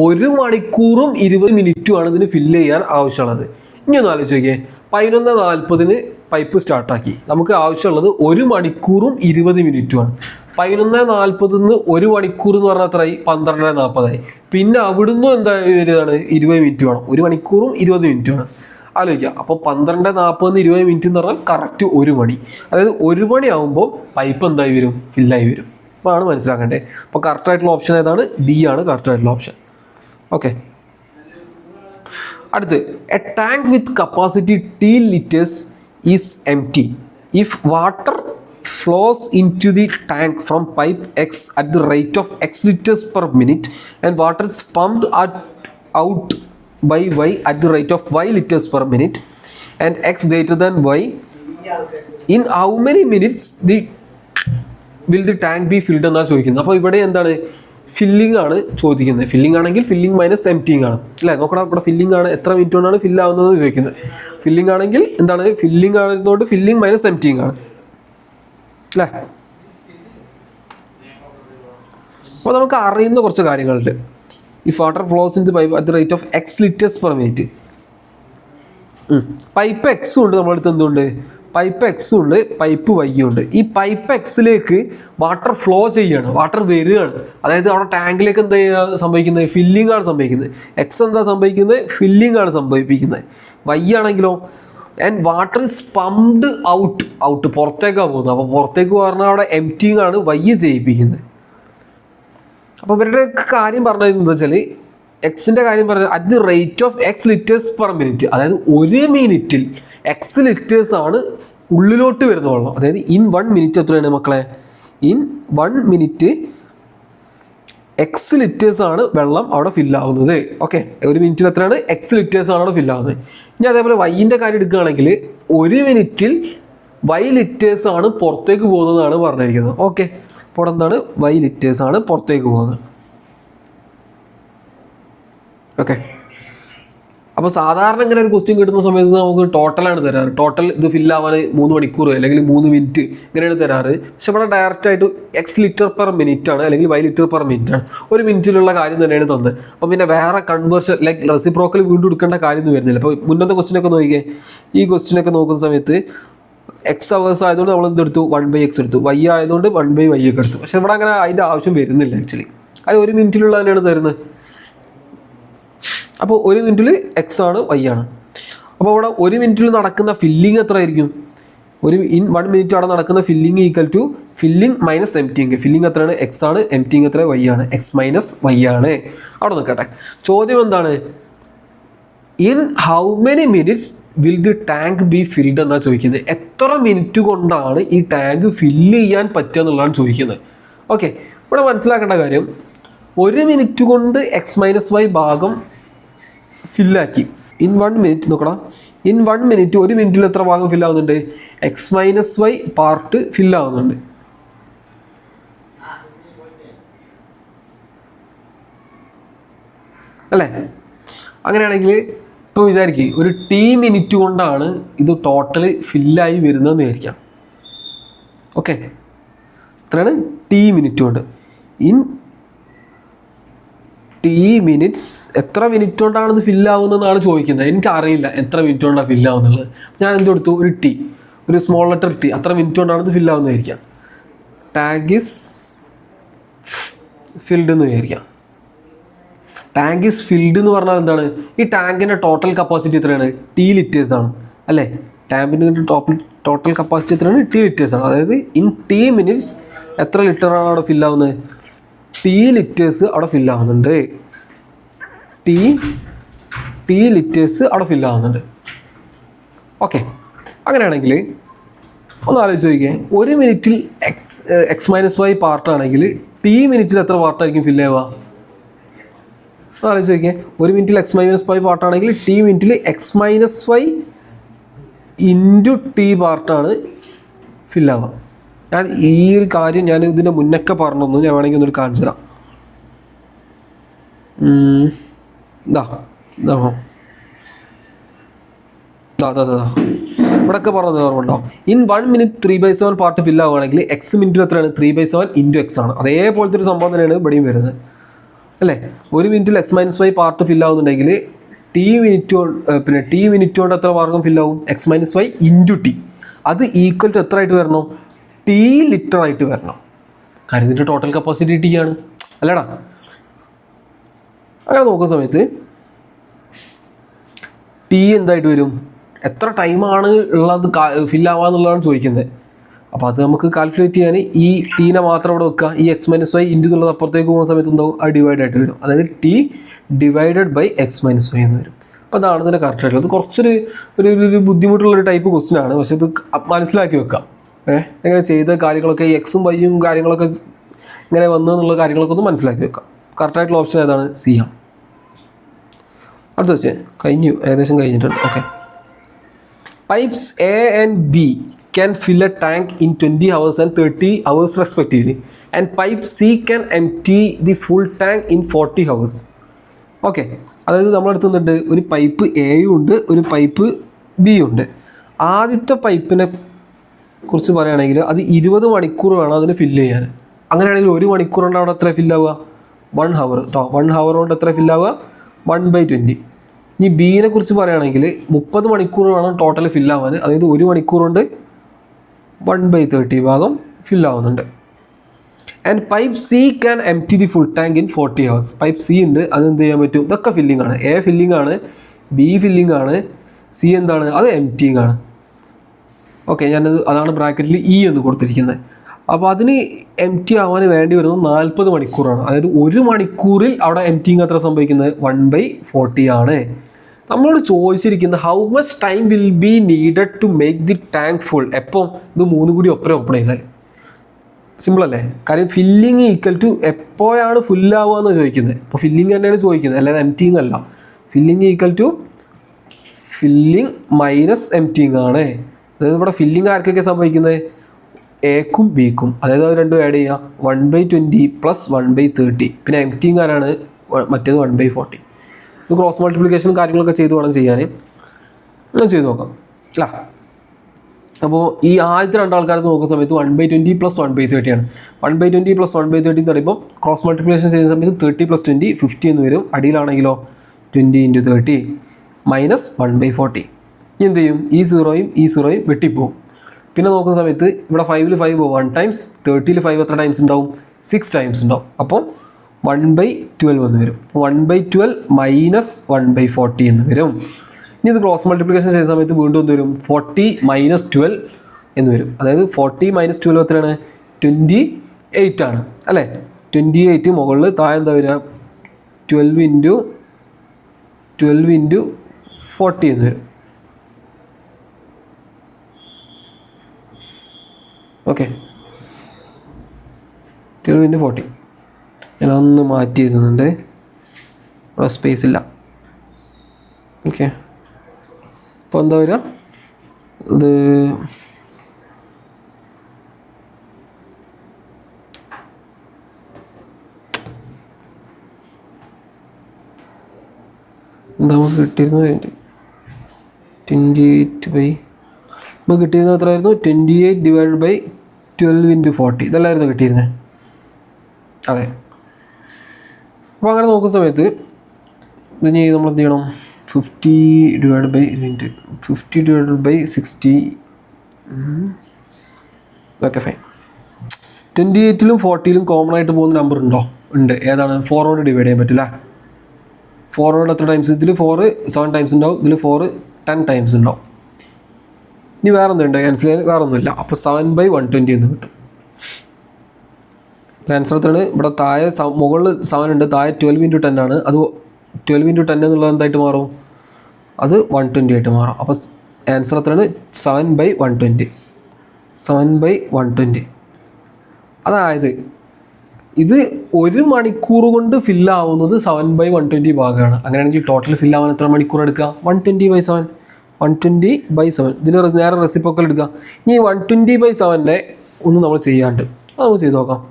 1 മണിക്കൂറും 20 മിനിറ്റുമാണ് ഇതിന് ഫില്ല് ചെയ്യാൻ ആവശ്യമുള്ളത്. ഇനി ഒന്ന് ആലോചിച്ച് നോക്കിയേ, 11:40 പൈപ്പ് സ്റ്റാർട്ടാക്കി. നമുക്ക് ആവശ്യമുള്ളത് 1 മണിക്കൂറും 20 മിനിറ്റുമാണ്. 11:40 1 മണിക്കൂർ എന്ന് പറഞ്ഞാൽ എത്രയായി, 12:40. പിന്നെ അവിടുന്ന് എന്താ വരുന്നതാണ്, 20 മിനിറ്റ് വേണം. 1 മണിക്കൂറും 20 മിനിറ്റുമാണ്. ആലോചിക്കുക. അപ്പോൾ 12:40 20 മിനിറ്റ് എന്ന് പറഞ്ഞാൽ കറക്റ്റ് 1 മണി. അതായത് 1 മണി ആകുമ്പോൾ പൈപ്പ് എന്തായി വരും, ഫില്ലായി വരും. അപ്പോൾ ആണ് മനസ്സിലാക്കേണ്ടത്. അപ്പോൾ കറക്റ്റായിട്ടുള്ള ഓപ്ഷൻ ഏതാണ്, ബി ആണ് കറക്റ്റായിട്ടുള്ള ഓപ്ഷൻ. ഓക്കെ, അടുത്ത് A tank with capacity T liters is empty if water flows into the tank from pipe X at the rate of X liters per minute and water is pumped out by Y at the rate of Y liters per minute and X greater than Y, in how many minutes will the tank be filled എന്നാണ് ചോദിക്കുന്നത്. അപ്പോൾ ഇവിടെ എന്താണ്, filling ആണ് ചോദിക്കുന്നത്. Filling ആണെങ്കിൽ filling minus emptying ആണ് അല്ലേ. നോക്കണം, ഇവിടെ ഫില്ലിംഗ് ആണ്, എത്ര മിനിറ്റ് കൊണ്ടാണ് ഫില്ലാവുന്നത് ചോദിക്കുന്നത്. ഫില്ലിംഗ് ആണെങ്കിൽ എന്താണ്, ഫില്ലിംഗ് ആയതുകൊണ്ട് ഫില്ലിംഗ് മൈനസ് എംറ്റിങ് ആണ് അല്ലേ. അപ്പോൾ നമുക്ക് അറിയുന്ന കുറച്ച് കാര്യങ്ങളുണ്ട്. ഈ water flows in the pipe at the rate of X liters per minute. Pipe എക്സും ഉണ്ട് നമ്മളടുത്ത്, എന്തുണ്ട്, പൈപ്പ് എക്സും ഉണ്ട്, പൈപ്പ് വൈയും ഉണ്ട്. ഈ പൈപ്പ് എക്സിലേക്ക് വാട്ടർ ഫ്ലോ ചെയ്യുകയാണ്, വാട്ടർ വരികയാണ്. അതായത് അവിടെ ടാങ്കിലേക്ക് എന്താ സംഭവിക്കുന്നത്, ഫില്ലിംഗ് ആണ് സംഭവിക്കുന്നത്. എക്സ് എന്താ സംഭവിക്കുന്നത്, ഫില്ലിംഗ് ആണ് സംഭവിപ്പിക്കുന്നത്. വൈ ആണെങ്കിലോ, and water is pumped out പുറത്തേക്കാണ് പോകുന്നത്. അപ്പോൾ പുറത്തേക്ക് പറഞ്ഞാൽ അവിടെ എംറ്റിങ് ആണ് വൈ ചെയ്യിപ്പിക്കുന്നത്. അപ്പോൾ ഇവരുടെ കാര്യം പറഞ്ഞത് എന്താ വെച്ചാൽ, എക്സിൻ്റെ കാര്യം പറഞ്ഞത് at the rate of X liters per minute. അതായത് 1 മിനിറ്റിൽ X liters ആണ് ഉള്ളിലോട്ട് വരുന്ന വെള്ളം. അതായത് ഇൻ 1 മിനിറ്റ് എത്രയാണ് മക്കളെ, ഇൻ 1 മിനിറ്റ് X liters ആണ് വെള്ളം അവിടെ ഫില്ലാവുന്നത്. ഓക്കെ, 1 മിനിറ്റിൽ എത്രയാണ്, X liters ആണ് അവിടെ ഫില്ലാവുന്നത്. ഇനി അതേപോലെ വൈൻ്റെ കാര്യം എടുക്കുകയാണെങ്കിൽ 1 മിനിറ്റിൽ Y liters ആണ് പുറത്തേക്ക് പോകുന്നതാണ് പറഞ്ഞിരിക്കുന്നത്. ഓക്കെ, അപ്പോൾ എന്താണ്, Y liters ആണ് പുറത്തേക്ക് പോകുന്നത്. ഓക്കെ, അപ്പോൾ സാധാരണ ഇങ്ങനെ ഒരു ക്വസ്റ്റ്യൻ കിട്ടുന്ന സമയത്ത് നമുക്ക് ടോട്ടലാണ് തരാറ്. ടോട്ടൽ ഇത് ഫില്ലാവാൻ 3 മണിക്കൂർ അല്ലെങ്കിൽ 3 മിനിറ്റ് ഇങ്ങനെയാണ് തരാറ്. പക്ഷെ ഇവിടെ ഡയറക്റ്റായിട്ട് എക്സ് ലിറ്റർ പെർ മിനിറ്റ് ആണ്, അല്ലെങ്കിൽ വൈ ലിറ്റർ പെർ മിനിറ്റ് ആണ്. ഒരു മിനിറ്റിലുള്ള കാര്യം തന്നെയാണ് തന്നത്. അപ്പോൾ പിന്നെ വേറെ കൺവേർഷൻ ലൈക്ക് റെസിപ്രോക്കൽ വീണ്ടും എടുക്കേണ്ട കാര്യമൊന്നും വരുന്നില്ല. അപ്പോൾ മുന്നത്തെ ക്വസ്റ്റ്യനൊക്കെ നോക്കിയേ, ഈ ക്വസ്റ്റ്യനൊക്കെ നോക്കുന്ന സമയത്ത് എക്സ് അവേഴ്സ് ആയതുകൊണ്ട് നമ്മൾ എന്തെടുത്തു 1/x എടുത്തു, വൈ ആയതുകൊണ്ട് 1/y ഒക്കെ എടുത്തു. പക്ഷെ ഇവിടെ അങ്ങനെ അതിൻ്റെ ആവശ്യം വരുന്നില്ല ആക്ച്വലി. അത് ഒരു മിനിറ്റിലുള്ള തന്നെയാണ് തരുന്നത്. അപ്പോൾ ഒരു മിനിറ്റിൽ എക്സ് ആണ് വൈ ആണ്. അപ്പോൾ അവിടെ ഒരു മിനിറ്റിൽ നടക്കുന്ന ഫില്ലിങ് എത്ര ആയിരിക്കും? ഇൻ 1 മിനിറ്റ് അവിടെ നടക്കുന്ന filling equal to filling minus emptying. Filling എത്രയാണ്? എക്സ് ആണ്. എംറ്റിങ് എത്ര? വൈ ആണ്. എക്സ് മൈനസ് വൈ ആണ്. അവിടെ നിൽക്കട്ടെ. ചോദ്യം എന്താണ്? In how many minutes will the tank be filled എന്നാണ് ചോദിക്കുന്നത്. എത്ര മിനിറ്റ് കൊണ്ടാണ് ഈ ടാങ്ക് ഫില്ല് ചെയ്യാൻ പറ്റുക എന്നുള്ളതാണ് ചോദിക്കുന്നത്. ഓക്കെ, ഇവിടെ മനസ്സിലാക്കേണ്ട കാര്യം, 1 മിനിറ്റ് കൊണ്ട് എക്സ് മൈനസ് വൈ ഭാഗം ഫില്ലാക്കി. ഇൻ 1 മിനിറ്റ് നോക്കണം. ഇൻ 1 മിനിറ്റ് 1 മിനിറ്റിൽ എത്ര ഭാഗം ഫില്ലാവുന്നുണ്ട്? എക്സ് മൈനസ് വൈ പാർട്ട് ഫില്ലാവുന്നുണ്ട്. അല്ലേ? അങ്ങനെയാണെങ്കിൽ ഇപ്പോൾ വിചാരിക്കുക, ഒരു ടി മിനിറ്റ് കൊണ്ടാണ് ഇത് ടോട്ടൽ ഫില്ലായി വരുന്നതെന്ന് വിചാരിക്കാം. ഓക്കെ, എത്രയാണ്? ടി മിനിറ്റ് കൊണ്ട്. ഇൻ ടി മിനിറ്റ്സ് എത്ര മിനിറ്റ് കൊണ്ടാണ് ഇത് ഫില്ലാവുന്നതെന്നാണ് ചോദിക്കുന്നത്. എനിക്കറിയില്ല എത്ര മിനിറ്റ് കൊണ്ടാണ് ഫില്ലാവുന്നുള്ളത്. ഞാൻ എന്ത് കൊടുത്തു? ഒരു ടി, ഒരു സ്മോൾ ലെറ്റർ ടി. അത്ര മിനിറ്റ് കൊണ്ടാണ് ഇത് ഫില്ലാവുന്നതായിരിക്കാം. ടാങ്ക് ഈസ് ഫിൽഡ് എന്ന് വിചാരിക്കാം. ടാങ്ക് ഈസ് ഫിൽഡ് എന്ന് പറഞ്ഞാൽ എന്താണ്? ഈ ടാങ്കിൻ്റെ ടോട്ടൽ കപ്പാസിറ്റി എത്രയാണ്? ടി ലിറ്റേഴ്സ് ആണ് അല്ലേ? ടാങ്കിൻ്റെ ടോട്ടൽ കപ്പാസിറ്റി എത്രയാണ്? ടി ലിറ്റേഴ്സ് ആണ്. അതായത് ഇൻ ടി മിനിറ്റ്സ് എത്ര ലിറ്ററാണ് അവിടെ ഫില്ലാവുന്നത്? ടി ലിറ്റേഴ്സ് അവിടെ ഫില്ലാവുന്നുണ്ട്. ടി ലിറ്റേഴ്സ് അവിടെ ഫില്ലാവുന്നുണ്ട്. ഓക്കെ, അങ്ങനെയാണെങ്കിൽ ഒന്ന് ആലോചിച്ച് നോക്കിയേ. 1 മിനിറ്റിൽ എക്സ് മൈനസ് വൈ പാർട്ടാണെങ്കിൽ ടി മിനിറ്റിൽ എത്ര പാർട്ടായിരിക്കും ഫില്ലാവുക? ആലോചിച്ച് നോക്കിയേ. 1 മിനിറ്റിൽ എക്സ് മൈനസ് വൈ പാർട്ടാണെങ്കിൽ ടി മിനിറ്റിൽ X minus Y into T പാർട്ടാണ് ഫില്ലാവുക. ഞാൻ ഈ ഒരു കാര്യം ഞാൻ ഇതിൻ്റെ മുന്നൊക്കെ പറഞ്ഞു. ഞാൻ വേണമെങ്കിൽ ഒന്നൊരു കാണിച്ചു തരാം. ഇവിടെയൊക്കെ പറഞ്ഞത് ഓർമ്മയുണ്ടോ? ഇൻ 1 മിനിറ്റ് 3/7 പാർട്ട് ഫില്ലാവുകയാണെങ്കിൽ എക്സ് മിനിറ്റിൽ എത്രയാണ്? 3/7 ഇൻറ്റു എക്സ് ആണ്. അതേപോലത്തെ ഒരു സംഭവം തന്നെയാണ് ഇവിടെയും വരുന്നത് അല്ലേ? 1 മിനിറ്റിൽ എക്സ് മൈനസ് വൈ പാർട്ട് ഫില്ലാവുന്നുണ്ടെങ്കിൽ ടി മിനിറ്റ് കൊണ്ട് എത്ര മാർഗം ഫില്ലാവും? X minus Y into T. അത് ഈക്വൽ ടു എത്ര ആയിട്ട് വരണം? ടി ലിറ്റർ ആയിട്ട് വരണം. കാര്യം ഇതിൻ്റെ ടോട്ടൽ കപ്പാസിറ്റി ടി ആണ് അല്ലേടാ? അങ്ങനെ നോക്കുന്ന സമയത്ത് ടി എന്തായിട്ട് വരും? എത്ര ടൈമാണ് ഉള്ളത് ഫില്ലാവാന്നുള്ളതാണ് ചോദിക്കുന്നത്. അപ്പോൾ അത് നമുക്ക് കാൽക്കുലേറ്റ് ചെയ്യാൻ ഈ ടീനെ മാത്രം ഇവിടെ വെക്കുക. ഈ എക്സ് മൈനസ് വൈ ഇൻറ്റു എന്നുള്ളത് അപ്പുറത്തേക്ക് പോകുന്ന സമയത്ത് എന്താവും? അത് ഡിവൈഡ് ആയിട്ട് വരും. അതായത് T divided by X minus Y എന്ന് വരും. അപ്പോൾ അതാണ് ഇതിൻ്റെ കറക്റ്റ് ആയിട്ടുള്ളത്. കുറച്ചൊരു ഒരു ബുദ്ധിമുട്ടുള്ളൊരു ടൈപ്പ് ക്വസ്റ്റ്യൻ ആണ്. പക്ഷേ ഇത് മനസ്സിലാക്കി വെക്കാം. എങ്ങനെ ചെയ്ത കാര്യങ്ങളൊക്കെ ഈ എക്സും വൈയും കാര്യങ്ങളൊക്കെ ഇങ്ങനെ വന്നതെന്നുള്ള കാര്യങ്ങളൊക്കെ ഒന്ന് മനസ്സിലാക്കി വെക്കാം. കറക്റ്റായിട്ടുള്ള ഓപ്ഷൻ ഏതാണ്? സി ആണ്. അടുത്ത ക്വസ്റ്റ്യൻ കഴിഞ്ഞു, ഏകദേശം കഴിഞ്ഞിട്ടുണ്ട്. Okay, pipes A and B can fill a tank in 20 hours and 30 hours respectively, and pipe C can empty the full tank in 40 hours. Okay, അതായത് നമ്മളെടുത്തുന്നുണ്ട് ഒരു പൈപ്പ് എയും ഉണ്ട്, ഒരു പൈപ്പ് ബിയും ഉണ്ട്. ആദ്യത്തെ പൈപ്പിനെ കുറിച്ച് പറയുകയാണെങ്കിൽ അത് 20 മണിക്കൂർ വേണം അതിന് ഫില്ല് ചെയ്യാൻ. അങ്ങനെയാണെങ്കിൽ 1 മണിക്കൂർ കൊണ്ട് അവിടെ എത്ര ഫില്ലാവുക? 1 ഹവർ കേട്ടോ. 1 ഹവർ കൊണ്ട് എത്ര ഫില്ലാവുക? 1/20. ഇനി ബീനെ കുറിച്ച് പറയുകയാണെങ്കിൽ 30 മണിക്കൂർ വേണം ടോട്ടൽ ഫില്ലാവാൻ. അതായത് 1 മണിക്കൂർ കൊണ്ട് 1/30 ഭാഗം ഫില്ലാവുന്നുണ്ട്. And pipe C can empty the full tank in 40 hours. Pipe C ഉണ്ട്, അത് എന്ത് ചെയ്യാൻ പറ്റും? ഇതൊക്കെ ഫില്ലിംഗ് ആണ്. എ ഫില്ലിംഗ് ആണ്, ബി ഫില്ലിംഗ് ആണ്, സി എന്താണ്? അത് എംപ്റ്റിങ് ആണ്. ഓക്കെ, അതാണ് ബ്രാക്കറ്റിൽ ഇ എന്ന് കൊടുത്തിരിക്കുന്നത്. അപ്പോൾ അതിന് എംപ്റ്റി ആവാൻ വേണ്ടി വരുന്നത് 40 മണിക്കൂറാണ്. അതായത് 1 മണിക്കൂറിൽ അവിടെ എംപ്റ്റിങ് എത്ര സംഭവിക്കുന്നത്? 1/40 ആണ്. നമ്മളോട് ചോദിച്ചിരിക്കുന്നത് how much time will be needed to make the tank full. എപ്പോൾ? ഇത് 3 കൂടി ഒപ്പരം ഓപ്പൺ ചെയ്താൽ സിമ്പിൾ അല്ലേ? കാര്യം ഫില്ലിങ് ഈക്വൽ ടു എപ്പോഴാണ് ഫുല്ലാവുക എന്ന് ചോദിക്കുന്നത്. ഇപ്പോൾ ഫില്ലിങ് തന്നെയാണ് ചോദിക്കുന്നത്, അല്ലാതെ എംപ്റ്റിങ് അല്ല. Filling equal to filling minus emptying ആണ്. അതായത് ഇവിടെ ഫില്ലിങ് ആർക്കൊക്കെ സംഭവിക്കുന്നത്? എക്കും ബിക്കും. അതായത് അത് രണ്ടും ആഡ് ചെയ്യുക. 1/20 + 1/30. പിന്നെ എംപ്റ്റിങ് ആരാണ്? മറ്റേത് 1/40. ഇത് ക്രോസ് മൾട്ടിപ്ലിക്കേഷനും കാര്യങ്ങളൊക്കെ ചെയ്ത് വേണം ചെയ്യാൻ. ഞാൻ ചെയ്ത് നോക്കാം അല്ല. അപ്പോൾ ഈ ആദ്യത്തെ രണ്ടാൾക്കാർ നോക്കുന്ന സമയത്ത് 1/20 + 1/30 ആണ്. 1/20 + 1/30 എന്ന് പറയുമ്പോൾ ക്രോസ് മൾട്ടിപ്ലിക്കേഷൻ ചെയ്യുന്ന സമയത്ത് 30 + 20 50 എന്ന് വരും. അടിയിലാണെങ്കിലോ 20 × 30 - 1/40. ഇനി എന്ത് ചെയ്യും? ഈ 0യും വെട്ടിപ്പോവും. പിന്നെ നോക്കുന്ന സമയത്ത് ഇവിടെ 5ൽ 5 1 ടൈംസ്, 30ൽ 5 എത്ര ടൈംസ് ഉണ്ടാവും? 6 ടൈംസ് ഉണ്ടാവും. അപ്പോൾ 1/12 എന്ന് വരും. 1/12 - 1/40 എന്ന് വരും. ഇനി ഇത് ക്രോസ് മൾട്ടിപ്ലിക്കേഷൻ ചെയ്യുന്ന സമയത്ത് വീണ്ടും എന്ത് വരും? 40 - 12 എന്ന് വരും. അതായത് 40 - 12 എത്രയാണ്? 28 ആണ് അല്ലേ? 28 മുകളിൽ താഴെ എന്താ വരിക? 12 × 40 എന്ന് വരും. ഓക്കെ, 12 × 40. ഞാനൊന്ന് മാറ്റി എഴുതുന്നുണ്ട്, ഇവിടെ സ്പേസ് ഇല്ല. ഓക്കെ, അപ്പോൾ എന്താ വരിക? ഇത് എന്താ നമുക്ക് കിട്ടിയിരുന്നത്? 28 നമുക്ക് കിട്ടിയിരുന്നത് എത്രയായിരുന്നു? 28 / 12 × 40. ഇതല്ലായിരുന്നു കിട്ടിയിരുന്നത്. അതെ. അപ്പോൾ അങ്ങനെ നോക്കുന്ന സമയത്ത് ഇതിന് നമ്മൾ എന്ത് ചെയ്യണം? 50 / 60. Okay fine. 28ലും 40ലും കോമൺ ആയിട്ട് പോകുന്ന നമ്പർ ഉണ്ടോ? ഉണ്ട്. ഏതാണ്? 4 കൊണ്ട് ഡിവൈഡ് ചെയ്യാൻ പറ്റില്ല. 4 കൊണ്ട് എത്ര ടൈംസ്? ഇതിൽ 4 7 ടൈംസ് ഉണ്ടാവും, ഇതിൽ 4 10 ടൈംസ് ഉണ്ടാവും. ഇനി വേറെ എന്തുണ്ട്? ക്യാൻസൽ ചെയ്യാൻ വേറെ ഒന്നുമില്ല. അപ്പോൾ 7/120 എന്ന് കിട്ടും. ആൻസർ എത്രയാണ്? ഇവിടെ താഴെ മുകളിൽ 7 ഉണ്ട്, താഴെ 12 × 10 ആണ്. അത് 12 × 10 എന്നുള്ളത് എന്തായിട്ട് മാറും? അത് 120 ആയിട്ട് മാറും. അപ്പോൾ ആൻസർ എത്രയാണ്? 7/120. 7/120. അതായത് ഇത് 1 മണിക്കൂർ കൊണ്ട് ഫില്ലാവുന്നത് 7/120 ഭാഗമാണ്. അങ്ങനെയാണെങ്കിൽ ടോട്ടൽ ഫില്ലാവാൻ എത്ര മണിക്കൂർ എടുക്കുക? 120/7. 120/7. ഇതിന് നേരെ റെസിപ്രോക്കൽ എടുക്കുക. ഇനി 120/7 ഒന്ന് നമ്മൾ ചെയ്യാണ്ട് അത് നമുക്ക് ചെയ്ത് നോക്കണം.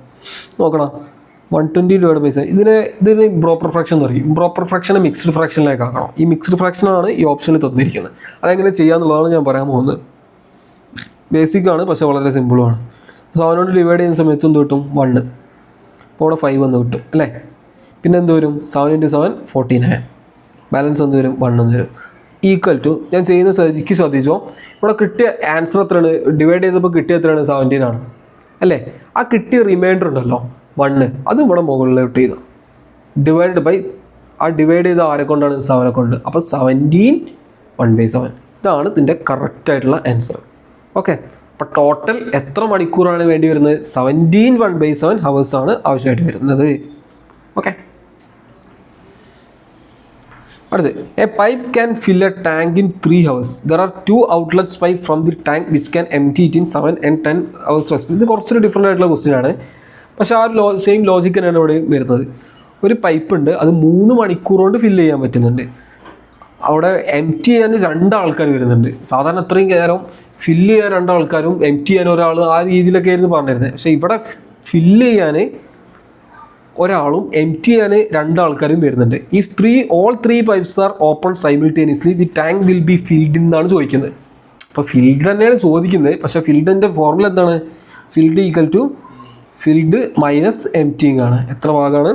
120 / 7. ഇതിന് ഇംപ്രോപ്പർ ഫ്രാക്ഷൻ എന്ന് പറയും. ഇംപ്രോപ്പർ ഫ്രാക്ഷനെ മിക്സ്ഡ് ഫ്രാക്ഷനിലേക്ക് ആക്കണം. ഈ മിക്സ്ഡ് ഫ്രാക്ഷനാണ് ഈ ഓപ്ഷനിൽ തന്നിരിക്കുന്നത്. അതെങ്ങനെ ചെയ്യാന്നുള്ളതാണ് ഞാൻ പറയാൻ പോകുന്നത്. ബേസിക്കാണ്, പക്ഷേ വളരെ സിമ്പിളുമാണ്. 7 കൊണ്ട് ഡിവൈഡ് ചെയ്യുന്ന സമയത്ത് എന്ത് കിട്ടും? 1. അപ്പോൾ ഇവിടെ 5 എന്ന് കിട്ടും അല്ലേ? പിന്നെ എന്ത് വരും? 7 × 7 49. ബാലൻസ് എന്ത് വരും? 1 എന്ന് വരും. ഈക്വൽ ടു ഞാൻ ചെയ്യുന്ന ശരിക്കും ശ്രദ്ധിച്ചോ, ഇവിടെ കിട്ടിയ ആൻസർ എത്രയാണ്? ഡിവൈഡ് ചെയ്തപ്പോൾ കിട്ടിയ എത്രയാണ്? 17 ആണ് അല്ലേ? ആ കിട്ടിയ റിമൈൻഡർ ഉണ്ടല്ലോ 1, അത് ഇവിടെ മുകളിലോട്ട് ചെയ്തു. ഡിവൈഡ് ചെയ്ത ആരെ കൊണ്ടാണ്? 7 കൊണ്ട്. അപ്പോൾ 17 1/7. ഇതാണ് ഇതിൻ്റെ കറക്റ്റായിട്ടുള്ള ആൻസർ. ഓക്കെ, അപ്പോൾ ടോട്ടൽ എത്ര മണിക്കൂറാണ് വേണ്ടി വരുന്നത്? 17 1/7 ഹവേഴ്സാണ് ആവശ്യമായിട്ട് വരുന്നത്. ഓക്കെ, അടുത്ത് a pipe can fill a tank in 3 hours. There are 2 outlets pipe from the tank which can empty it in 7 and 10 hours respectively. ഇത് കുറച്ചൊരു ഡിഫറെൻ്റ് ആയിട്ടുള്ള ക്വസ്റ്റ്യൻ ആണ്, പക്ഷേ ആ ഒരു സെയിം ലോജിക്ക് തന്നെയാണ് ഇവിടെ വരുന്നത്. ഒരു പൈപ്പ് ഉണ്ട്, അത് 3 മണിക്കൂർ കൊണ്ട് ഫില്ല് ചെയ്യാൻ പറ്റുന്നുണ്ട്. അവിടെ എംറ്റി ചെയ്യാൻ 2 ആൾക്കാർ വരുന്നുണ്ട്. സാധാരണ അത്രയും നേരം ഫില്ല് ചെയ്യാൻ 2 ആൾക്കാരും എംറ്റി ചെയ്യാൻ ഒരാൾ, ആ രീതിയിലൊക്കെ ആയിരുന്നു പറഞ്ഞിരുന്നത്. പക്ഷേ ഇവിടെ ഫില്ല് ചെയ്യാൻ ഒരാളും എംറ്റി ചെയ്യാൻ 2 ആൾക്കാരും വരുന്നുണ്ട്. If all 3 pipes are open simultaneously the tank will be filled എന്നാണ് ചോദിക്കുന്നത്. അപ്പോൾ ഫിൽഡ് തന്നെയാണ് ചോദിക്കുന്നത്, പക്ഷേ ഫിൽഡിൻ്റെ ഫോർമുല എന്താണ്? Filled equal to filled minus emptying ആണ്. എത്ര ഭാഗമാണ്?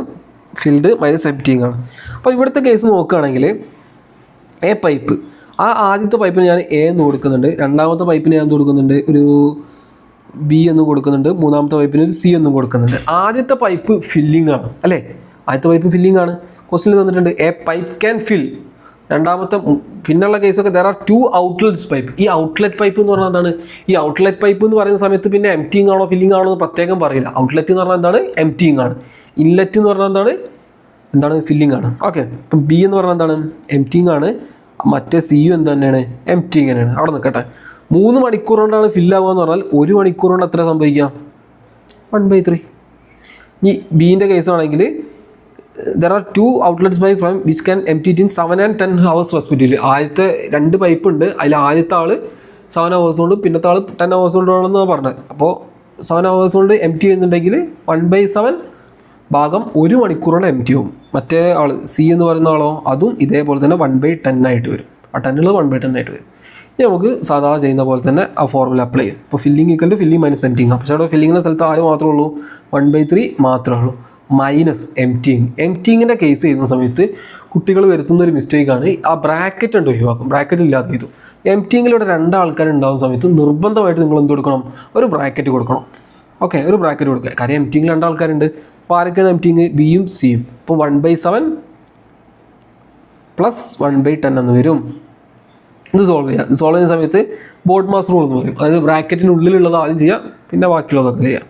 ഫിൽഡ് മൈനസ് എംറ്റിങ് ആണ്. അപ്പോൾ ഇവിടുത്തെ കേസ് നോക്കുകയാണെങ്കിൽ എ പൈപ്പ്, ആ ആദ്യത്തെ പൈപ്പിന് ഞാൻ എ എന്ന് കൊടുക്കുന്നുണ്ട്, രണ്ടാമത്തെ പൈപ്പിന് ഞാൻ എന്ത് കൊടുക്കുന്നുണ്ട്? ഒരു ബി എന്ന് കൊടുക്കുന്നുണ്ട്, മൂന്നാമത്തെ പൈപ്പിന് ഒരു സി എന്നും കൊടുക്കുന്നുണ്ട്. ആദ്യത്തെ പൈപ്പ് ഫില്ലിംഗ് ആണ് അല്ലേ? ആദ്യത്തെ പൈപ്പ് ഫില്ലിംഗ് ആണ്. ക്വസ്റ്റ്യനിൽ തന്നിട്ടുണ്ട് എ പൈപ്പ് ക്യാൻ ഫിൽ. രണ്ടാമത്തെ പിന്നുള്ള കേസൊക്കെ ദർ ആർ 2 outlets പൈപ്പ്. ഈ ഔട്ട്ലെറ്റ് പൈപ്പ് എന്ന് പറഞ്ഞാൽ എന്താണ്? ഈ ഔട്ട്ലെറ്റ് പൈപ്പ് എന്ന് പറയുന്ന സമയത്ത് പിന്നെ എംറ്റിങ് ആണോ ഫില്ലിംഗ് ആണോ എന്ന് പ്രത്യേകം പറയില്ല. ഔട്ട്ലെറ്റ് എന്ന് പറഞ്ഞാൽ എന്താണ്? എംറ്റിങ് ആണ്. ഇൻലെറ്റ് എന്ന് പറഞ്ഞാൽ എന്താണ്? ഫില്ലിംഗ് ആണ്. ഓക്കെ, ഇപ്പം ബി എന്ന് പറഞ്ഞാൽ എന്താണ്? എംറ്റിങ് ആണ്. മറ്റേ സിയും എന്ത് തന്നെയാണ്? എംറ്റിങ് തന്നെയാണ്. അവിടെ നിൽക്കട്ടെ. 3 മണിക്കൂർ കൊണ്ടാണ് ഫില്ലാവുക എന്ന് പറഞ്ഞാൽ 1 മണിക്കൂർ കൊണ്ട് എത്ര സംഭവിക്കാം? 1/3. ഇനി ബീൻ്റെ കേസാണെങ്കിൽ there are 2 outlets pipe from which can empty it in 7 and 10 hours respectively. ആദ്യത്തെ 2 പൈപ്പ് ഉണ്ട്, അതിൽ ആദ്യത്തെ ആൾ 7 hours കൊണ്ട്, പിന്നത്തെ ആൾ 10 hours കൊണ്ടാണെന്നാണ് പറഞ്ഞത്. അപ്പോൾ 7 hours കൊണ്ട് എംറ്റി ചെയ്യുന്നുണ്ടെങ്കിൽ 1/7 ഭാഗം 1 മണിക്കൂറുകൊണ്ട് എം ടി ആവും. മറ്റേ ആൾ സി എന്ന് പറയുന്ന ആളോ അതും ഇതേപോലെ തന്നെ 1/10 ആയിട്ട് വരും. ആ 10 ഉള്ളത് 1/10 ആയിട്ട് വരും. ഇനി നമുക്ക് സാധാരണ ചെയ്യുന്ന പോലെ തന്നെ ആ ഫോർമുല അപ്ലൈ ചെയ്യും. ഇപ്പോൾ filling equal to filling minus emptying. പക്ഷേ അവിടെ ഫില്ലിങ്ങിൻ്റെ സ്ഥലത്ത് ആര് മാത്രമേ ഉള്ളൂ? 1/3 മാത്രമേ ഉള്ളൂ. Minus emptying. എംറ്റിങ്ങിൻ്റെ കേസ് ചെയ്യുന്ന സമയത്ത് കുട്ടികൾ വരുത്തുന്ന ഒരു മിസ്റ്റേക്കാണ് ആ ബ്രാക്കറ്റ് ഉണ്ട് ഒഴിവാക്കും. ബ്രാക്കറ്റ് ഇല്ലാതെ ചെയ്തു. എംറ്റിങ്ങിലൂടെ 2 ആൾക്കാരുണ്ടാകുന്ന സമയത്ത് നിർബന്ധമായിട്ട് നിങ്ങൾ എന്ത് കൊടുക്കണം? ഒരു ബ്രാക്കറ്റ് കൊടുക്കണം. ഓക്കെ, ഒരു ബ്രാക്കറ്റ് കൊടുക്കുക. കാര്യം എംറ്റിങ്ങിൽ 2 ആൾക്കാരുണ്ട്. അപ്പോൾ ആരൊക്കെയാണ് എംറ്റിങ്? ബിയും സിയും. ഇപ്പോൾ 1/7 പ്ലസ് 1/10 എന്ന് വരും. ഇത് സോൾവ് ചെയ്യുക. സോൾവ് ചെയ്യുന്ന സമയത്ത് ബോർഡ് മാസ് റൂൾ എന്ന് പറയും. അതായത് ബ്രാക്കറ്റിനുള്ളിലുള്ളത് ആദ്യം ചെയ്യുക, പിന്നെ ബാക്കിയുള്ളതൊക്കെ ചെയ്യുക.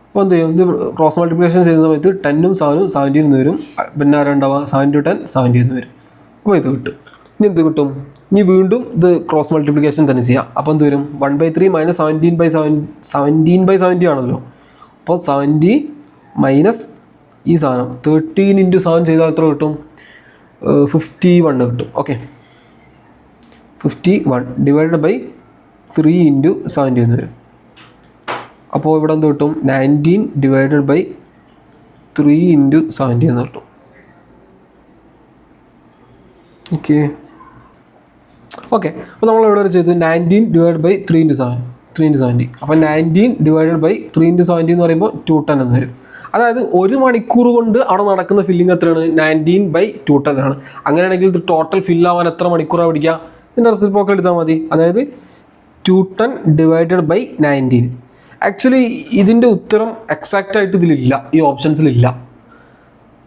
അപ്പോൾ എന്ത് ചെയ്യും? ഇത് ക്രോസ് മൾട്ടിപ്ലിക്കേഷൻ ചെയ്യുന്ന സമയത്ത് 10ഉം 7ഉം 70 എന്ന് വരും. പിന്നെ ആരുണ്ടാവുക? 7 × 10 70 എന്ന് വരും. അപ്പോൾ ഇത് കിട്ടും. ഇനി എന്ത് കിട്ടും? ഇനി വീണ്ടും ഇത് ക്രോസ് മൾട്ടിപ്ലിക്കേഷൻ തന്നെ ചെയ്യാം. അപ്പോൾ എന്ത് വരും? 1/3 മൈനസ് 17/70 ആണല്ലോ. അപ്പോൾ 70 മൈനസ് ഈ സാധനം 13 × 7 ചെയ്താൽ എത്ര കിട്ടും? 51 കിട്ടും. ഓക്കെ, 51 ഡിവൈഡഡ് ബൈ 3 × 70 എന്ന് വരും. അപ്പോൾ ഇവിടെ എന്ത് കിട്ടും? 19 ഡിവൈഡഡ് ബൈ 3 × 70 എന്ന് കിട്ടും. ഓക്കെ ഓക്കെ അപ്പോൾ നമ്മളിവിടെ വരെ ചെയ്തു 19 ഡിവൈഡ് ബൈ 3 × 70. അപ്പോൾ 19 ഡിവൈഡഡ് ബൈ 3 × 70 എന്ന് പറയുമ്പോൾ 210 എന്ന് വരും. അതായത് 1 മണിക്കൂർ കൊണ്ട് അവിടെ നടക്കുന്ന ഫില്ലിംഗ് എത്രയാണ്? 19/210 ആണ്. അങ്ങനെയാണെങ്കിൽ ഇത് ടോട്ടൽ ഫില്ലാവാൻ എത്ര മണിക്കൂറാണ് പിടിക്കുക? ഇതിൻ്റെ റെസിപ്രോക്കൽ എടുത്താൽ മതി. അതായത് 210 ഡിവൈഡഡ് ബൈ 19. ആക്ച്വലി ഇതിൻ്റെ ഉത്തരം എക്സാക്റ്റ് ആയിട്ട് ഇതിലില്ല, ഈ ഓപ്ഷൻസിലില്ല.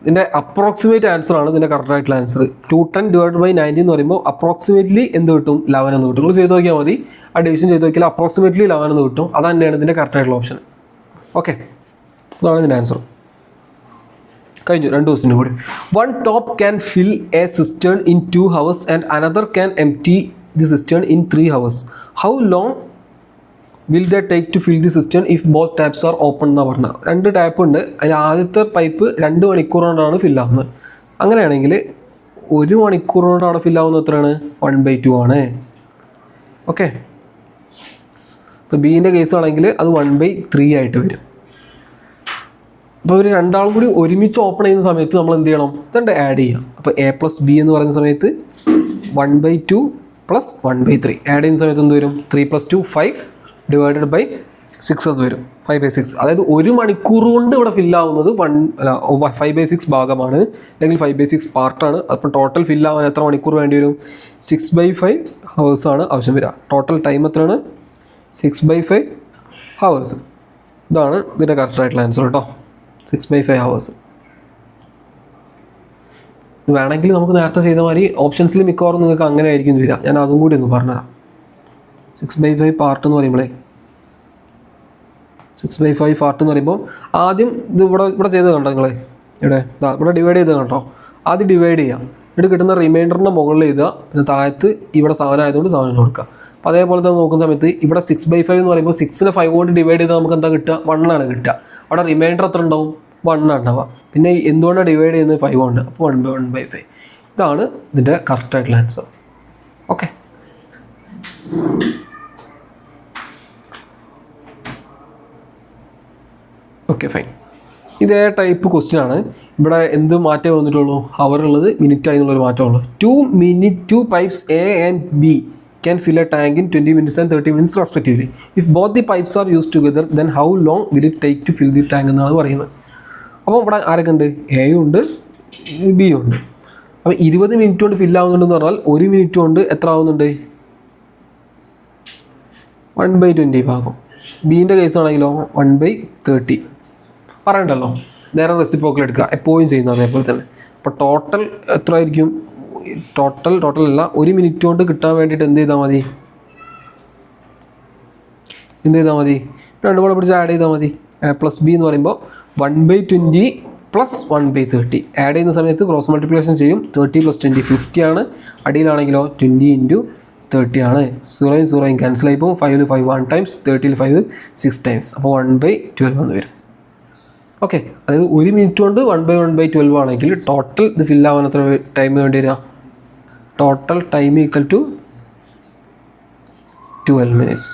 ഇതിൻ്റെ അപ്രോക്സിമേറ്റ് ആൻസർ ആണ് ഇതിൻ്റെ കറക്റ്റ് ആയിട്ടുള്ള ആൻസർ. 210 ഡിവൈഡ് ബൈ 90 എന്ന് പറയുമ്പോൾ അപ്രോക്സിമേറ്റ്ലി എന്ത് കിട്ടും? 11 എന്ന് കിട്ടും. നിങ്ങൾ ചെയ്ത് നോക്കിയാൽ മതി. ആ ഡിവിഷൻ ചെയ്ത് നോക്കിയാൽ അപ്രോക്സിമേറ്റ്ലി 11 എന്ന് കിട്ടും. അത് തന്നെയാണ് ഇതിൻ്റെ കറക്റ്റ് ആയിട്ടുള്ള ഓപ്ഷൻ. ഓക്കെ, അതാണ് ഇതിൻ്റെ ആൻസർ. കഴിഞ്ഞു. 2 ക്വസ്റ്റ്യൻ കൂടി. 1 top can fill a cistern in 2 hours and another can empty the cistern in 3 hours. How long will they take to fill the cistern if both taps are open എന്നാണ് പറഞ്ഞത്. 2 tap ഉണ്ട്. അതിൽ ആദ്യത്തെ pipe 2 മണിക്കൂർ കൊണ്ടാണ് ഫില്ലാവുന്നത്. അങ്ങനെയാണെങ്കിൽ 1 മണിക്കൂർ കൊണ്ടാണ് ഫില്ലാവുന്നത്. എത്രയാണ്? 1/2 ആണ്. ഓക്കെ, ഇപ്പോൾ ബീൻ്റെ കേസ് ആണെങ്കിൽ അത് 1/3 ആയിട്ട് വരും. അപ്പോൾ ഇവർ 2 ആളും കൂടി ഒരുമിച്ച് ഓപ്പൺ ചെയ്യുന്ന സമയത്ത് നമ്മൾ എന്ത് ചെയ്യണം? ഇതുണ്ട് ആഡ് ചെയ്യാം. അപ്പോൾ A + B എന്ന് പറയുന്ന സമയത്ത് 1/2 + 1/3 ആഡ് ചെയ്യുന്ന സമയത്ത് എന്ത് വരും? 3 + 2 5 ഡിവൈഡഡ് ബൈ 6 എന്ന് വരും. 5/6. അതായത് 1 മണിക്കൂർ കൊണ്ട് ഇവിടെ ഫില്ലാവുന്നത് 5/6 ഭാഗമാണ്, അല്ലെങ്കിൽ 5/6 പാർട്ടാണ്. അപ്പോൾ ടോട്ടൽ ഫില്ലാവാൻ എത്ര മണിക്കൂർ വേണ്ടി വരും? 6/5 ഹവേഴ്സാണ് ആവശ്യം വരിക. ടോട്ടൽ ടൈം എത്രയാണ്? 6/5 ഹവേഴ്സ്. ഇതാണ് ഇതിൻ്റെ കറക്റ്റ് ആയിട്ടുള്ള ആൻസർ കേട്ടോ. 6/5 ഹവേഴ്സ്. ഇത് വേണമെങ്കിൽ നമുക്ക് നേരത്തെ ചെയ്ത മാതിരി ഓപ്ഷൻസിൽ മിക്കവാറും നിങ്ങൾക്ക് അങ്ങനെ ആയിരിക്കും വരിക. ഞാൻ അതും കൂടി ഒന്ന് പറഞ്ഞുതരാം. 6/5 പാർട്ട് എന്ന് പറയുമ്പോഴേ 6/5 പാർട്ട് എന്ന് പറയുമ്പോൾ ആദ്യം ഇത് ഇവിടെ ചെയ്ത് കണ്ടോ നിങ്ങൾ? ഇവിടെ ഡിവൈഡ് ചെയ്ത് കണ്ടോ? ആദ്യം ഡിവൈഡ് ചെയ്യാം. എന്നിട്ട് കിട്ടുന്ന റിമൈൻഡറിൻ്റെ മുകളിൽ എഴുതുക. പിന്നെ താഴത്ത് ഇവിടെ സാധനം ആയതുകൊണ്ട് സാധനം കൊടുക്കുക. അപ്പോൾ അതേപോലെ തന്നെ നോക്കുന്ന സമയത്ത് ഇവിടെ 6/5 എന്ന് പറയുമ്പോൾ 6നെ 5 കൊണ്ട് ഡിവൈഡ് ചെയ്താൽ നമുക്ക് എന്താ കിട്ടുക? 1 ആണ് കിട്ടുക. അവിടെ റിമൈൻഡർ എത്ര ഉണ്ടാവും? 1 ആണ് ഉണ്ടാവുക. പിന്നെ എന്തുകൊണ്ടാണ് ഡിവൈഡ് ചെയ്യുന്നത്? 5 കൊണ്ട്. അപ്പോൾ 1/5. ഇതാണ് ഇതിൻ്റെ കറക്റ്റായിട്ടുള്ള ആൻസർ. Okay, okay fine. ഇതേ ടൈപ്പ് ക്വസ്റ്റ്യൻ ആണ്. ഇവിടെ എന്ത് മാറ്റം വന്നിട്ടുള്ളൂ? ഹവർ ഉള്ളത് minute ആയെന്നുള്ളൊരു മാറ്റമുള്ളൂ. 2 pipes A and B can fill a tank in 20 minutes and 30 minutes respectively. If both the pipes are used together, then how long will it take to fill the tank എന്നാണ് പറയുന്നത്. അപ്പോൾ ഇവിടെ ആരൊക്കെ ഉണ്ട്? എയും ഉണ്ട്, ബിയും ഉണ്ട്. അപ്പോൾ 20 മിനിറ്റ് കൊണ്ട് ഫില്ലാവുന്നുണ്ടെന്ന് പറഞ്ഞാൽ 1 മിനിറ്റ് കൊണ്ട് എത്ര ആവുന്നുണ്ട്? 1/20 ഭാഗം. ബീൻ്റെ കേസ് ആണെങ്കിലോ 1/30. പറയണ്ടല്ലോ, നേരെ റെസിപ്രോക്കൽ എടുക്കുക. എപ്പോഴും ചെയ്യുന്നത് അതേപോലെ തന്നെ. അപ്പോൾ ടോട്ടൽ എത്ര ആയിരിക്കും? ടോട്ടൽ അല്ല, 1 മിനിറ്റ് കൊണ്ട് കിട്ടാൻ വേണ്ടിയിട്ട് എന്ത് ചെയ്താൽ മതി? 2 കൂടെ പിടിച്ച് ആഡ് ചെയ്താൽ മതി. A + B എന്ന് പറയുമ്പോൾ 1/20 + 1/30. ആഡ് ചെയ്യുന്ന സമയത്ത് ക്രോസ് മൾട്ടിപ്ലിക്കേഷൻ ചെയ്യും. 30 + 20 50 ആണ്. അടിയിലാണെങ്കിലോ 20 × 30 ആണ്. 0 ക്യാൻസൽ ആയി പോകും. 5 5 1 times, 30 5 6 times. അപ്പോൾ 1/12 എന്ന് വരും. ഓക്കെ, അതായത് 1 മിനിറ്റ് കൊണ്ട് 1/1/12 ആണെങ്കിൽ ടോട്ടൽ ഇത് ഫില്ലാവാൻ എത്ര ടൈം വേണ്ടി വരിക? Total time equal to 12 minutes.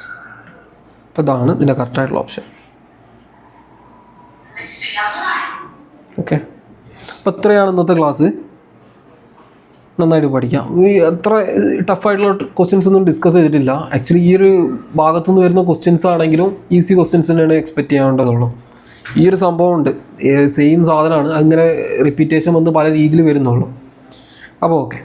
അപ്പോൾ ഇതാണ് ഇതിൻ്റെ കറക്റ്റായിട്ടുള്ള ഓപ്ഷൻ. ഓക്കെ, അപ്പോൾ ഇത്രയാണ് ഇന്നത്തെ ക്ലാസ്. നന്നായിട്ട് പഠിക്കാം. ഈ അത്ര ടഫായിട്ടുള്ള ക്വസ്റ്റ്യൻസ് ഒന്നും ഡിസ്കസ് ചെയ്തിട്ടില്ല. ആക്ച്വലി ഈ ഒരു ഭാഗത്തുനിന്ന് വരുന്ന ക്വസ്റ്റ്യൻസ് ആണെങ്കിലും ഈസി ക്വസ്റ്റ്യൻസ് തന്നെയാണ് എക്സ്പെക്റ്റ് ചെയ്യാവേണ്ടതുള്ളൂ. ഈ ഒരു സംഭവം ഉണ്ട്, സെയിം സാധനമാണ്, അങ്ങനെ റിപ്പീറ്റേഷൻ വന്ന് പല രീതിയിൽ വരുന്നുള്ളൂ. അപ്പോൾ ഓക്കെ.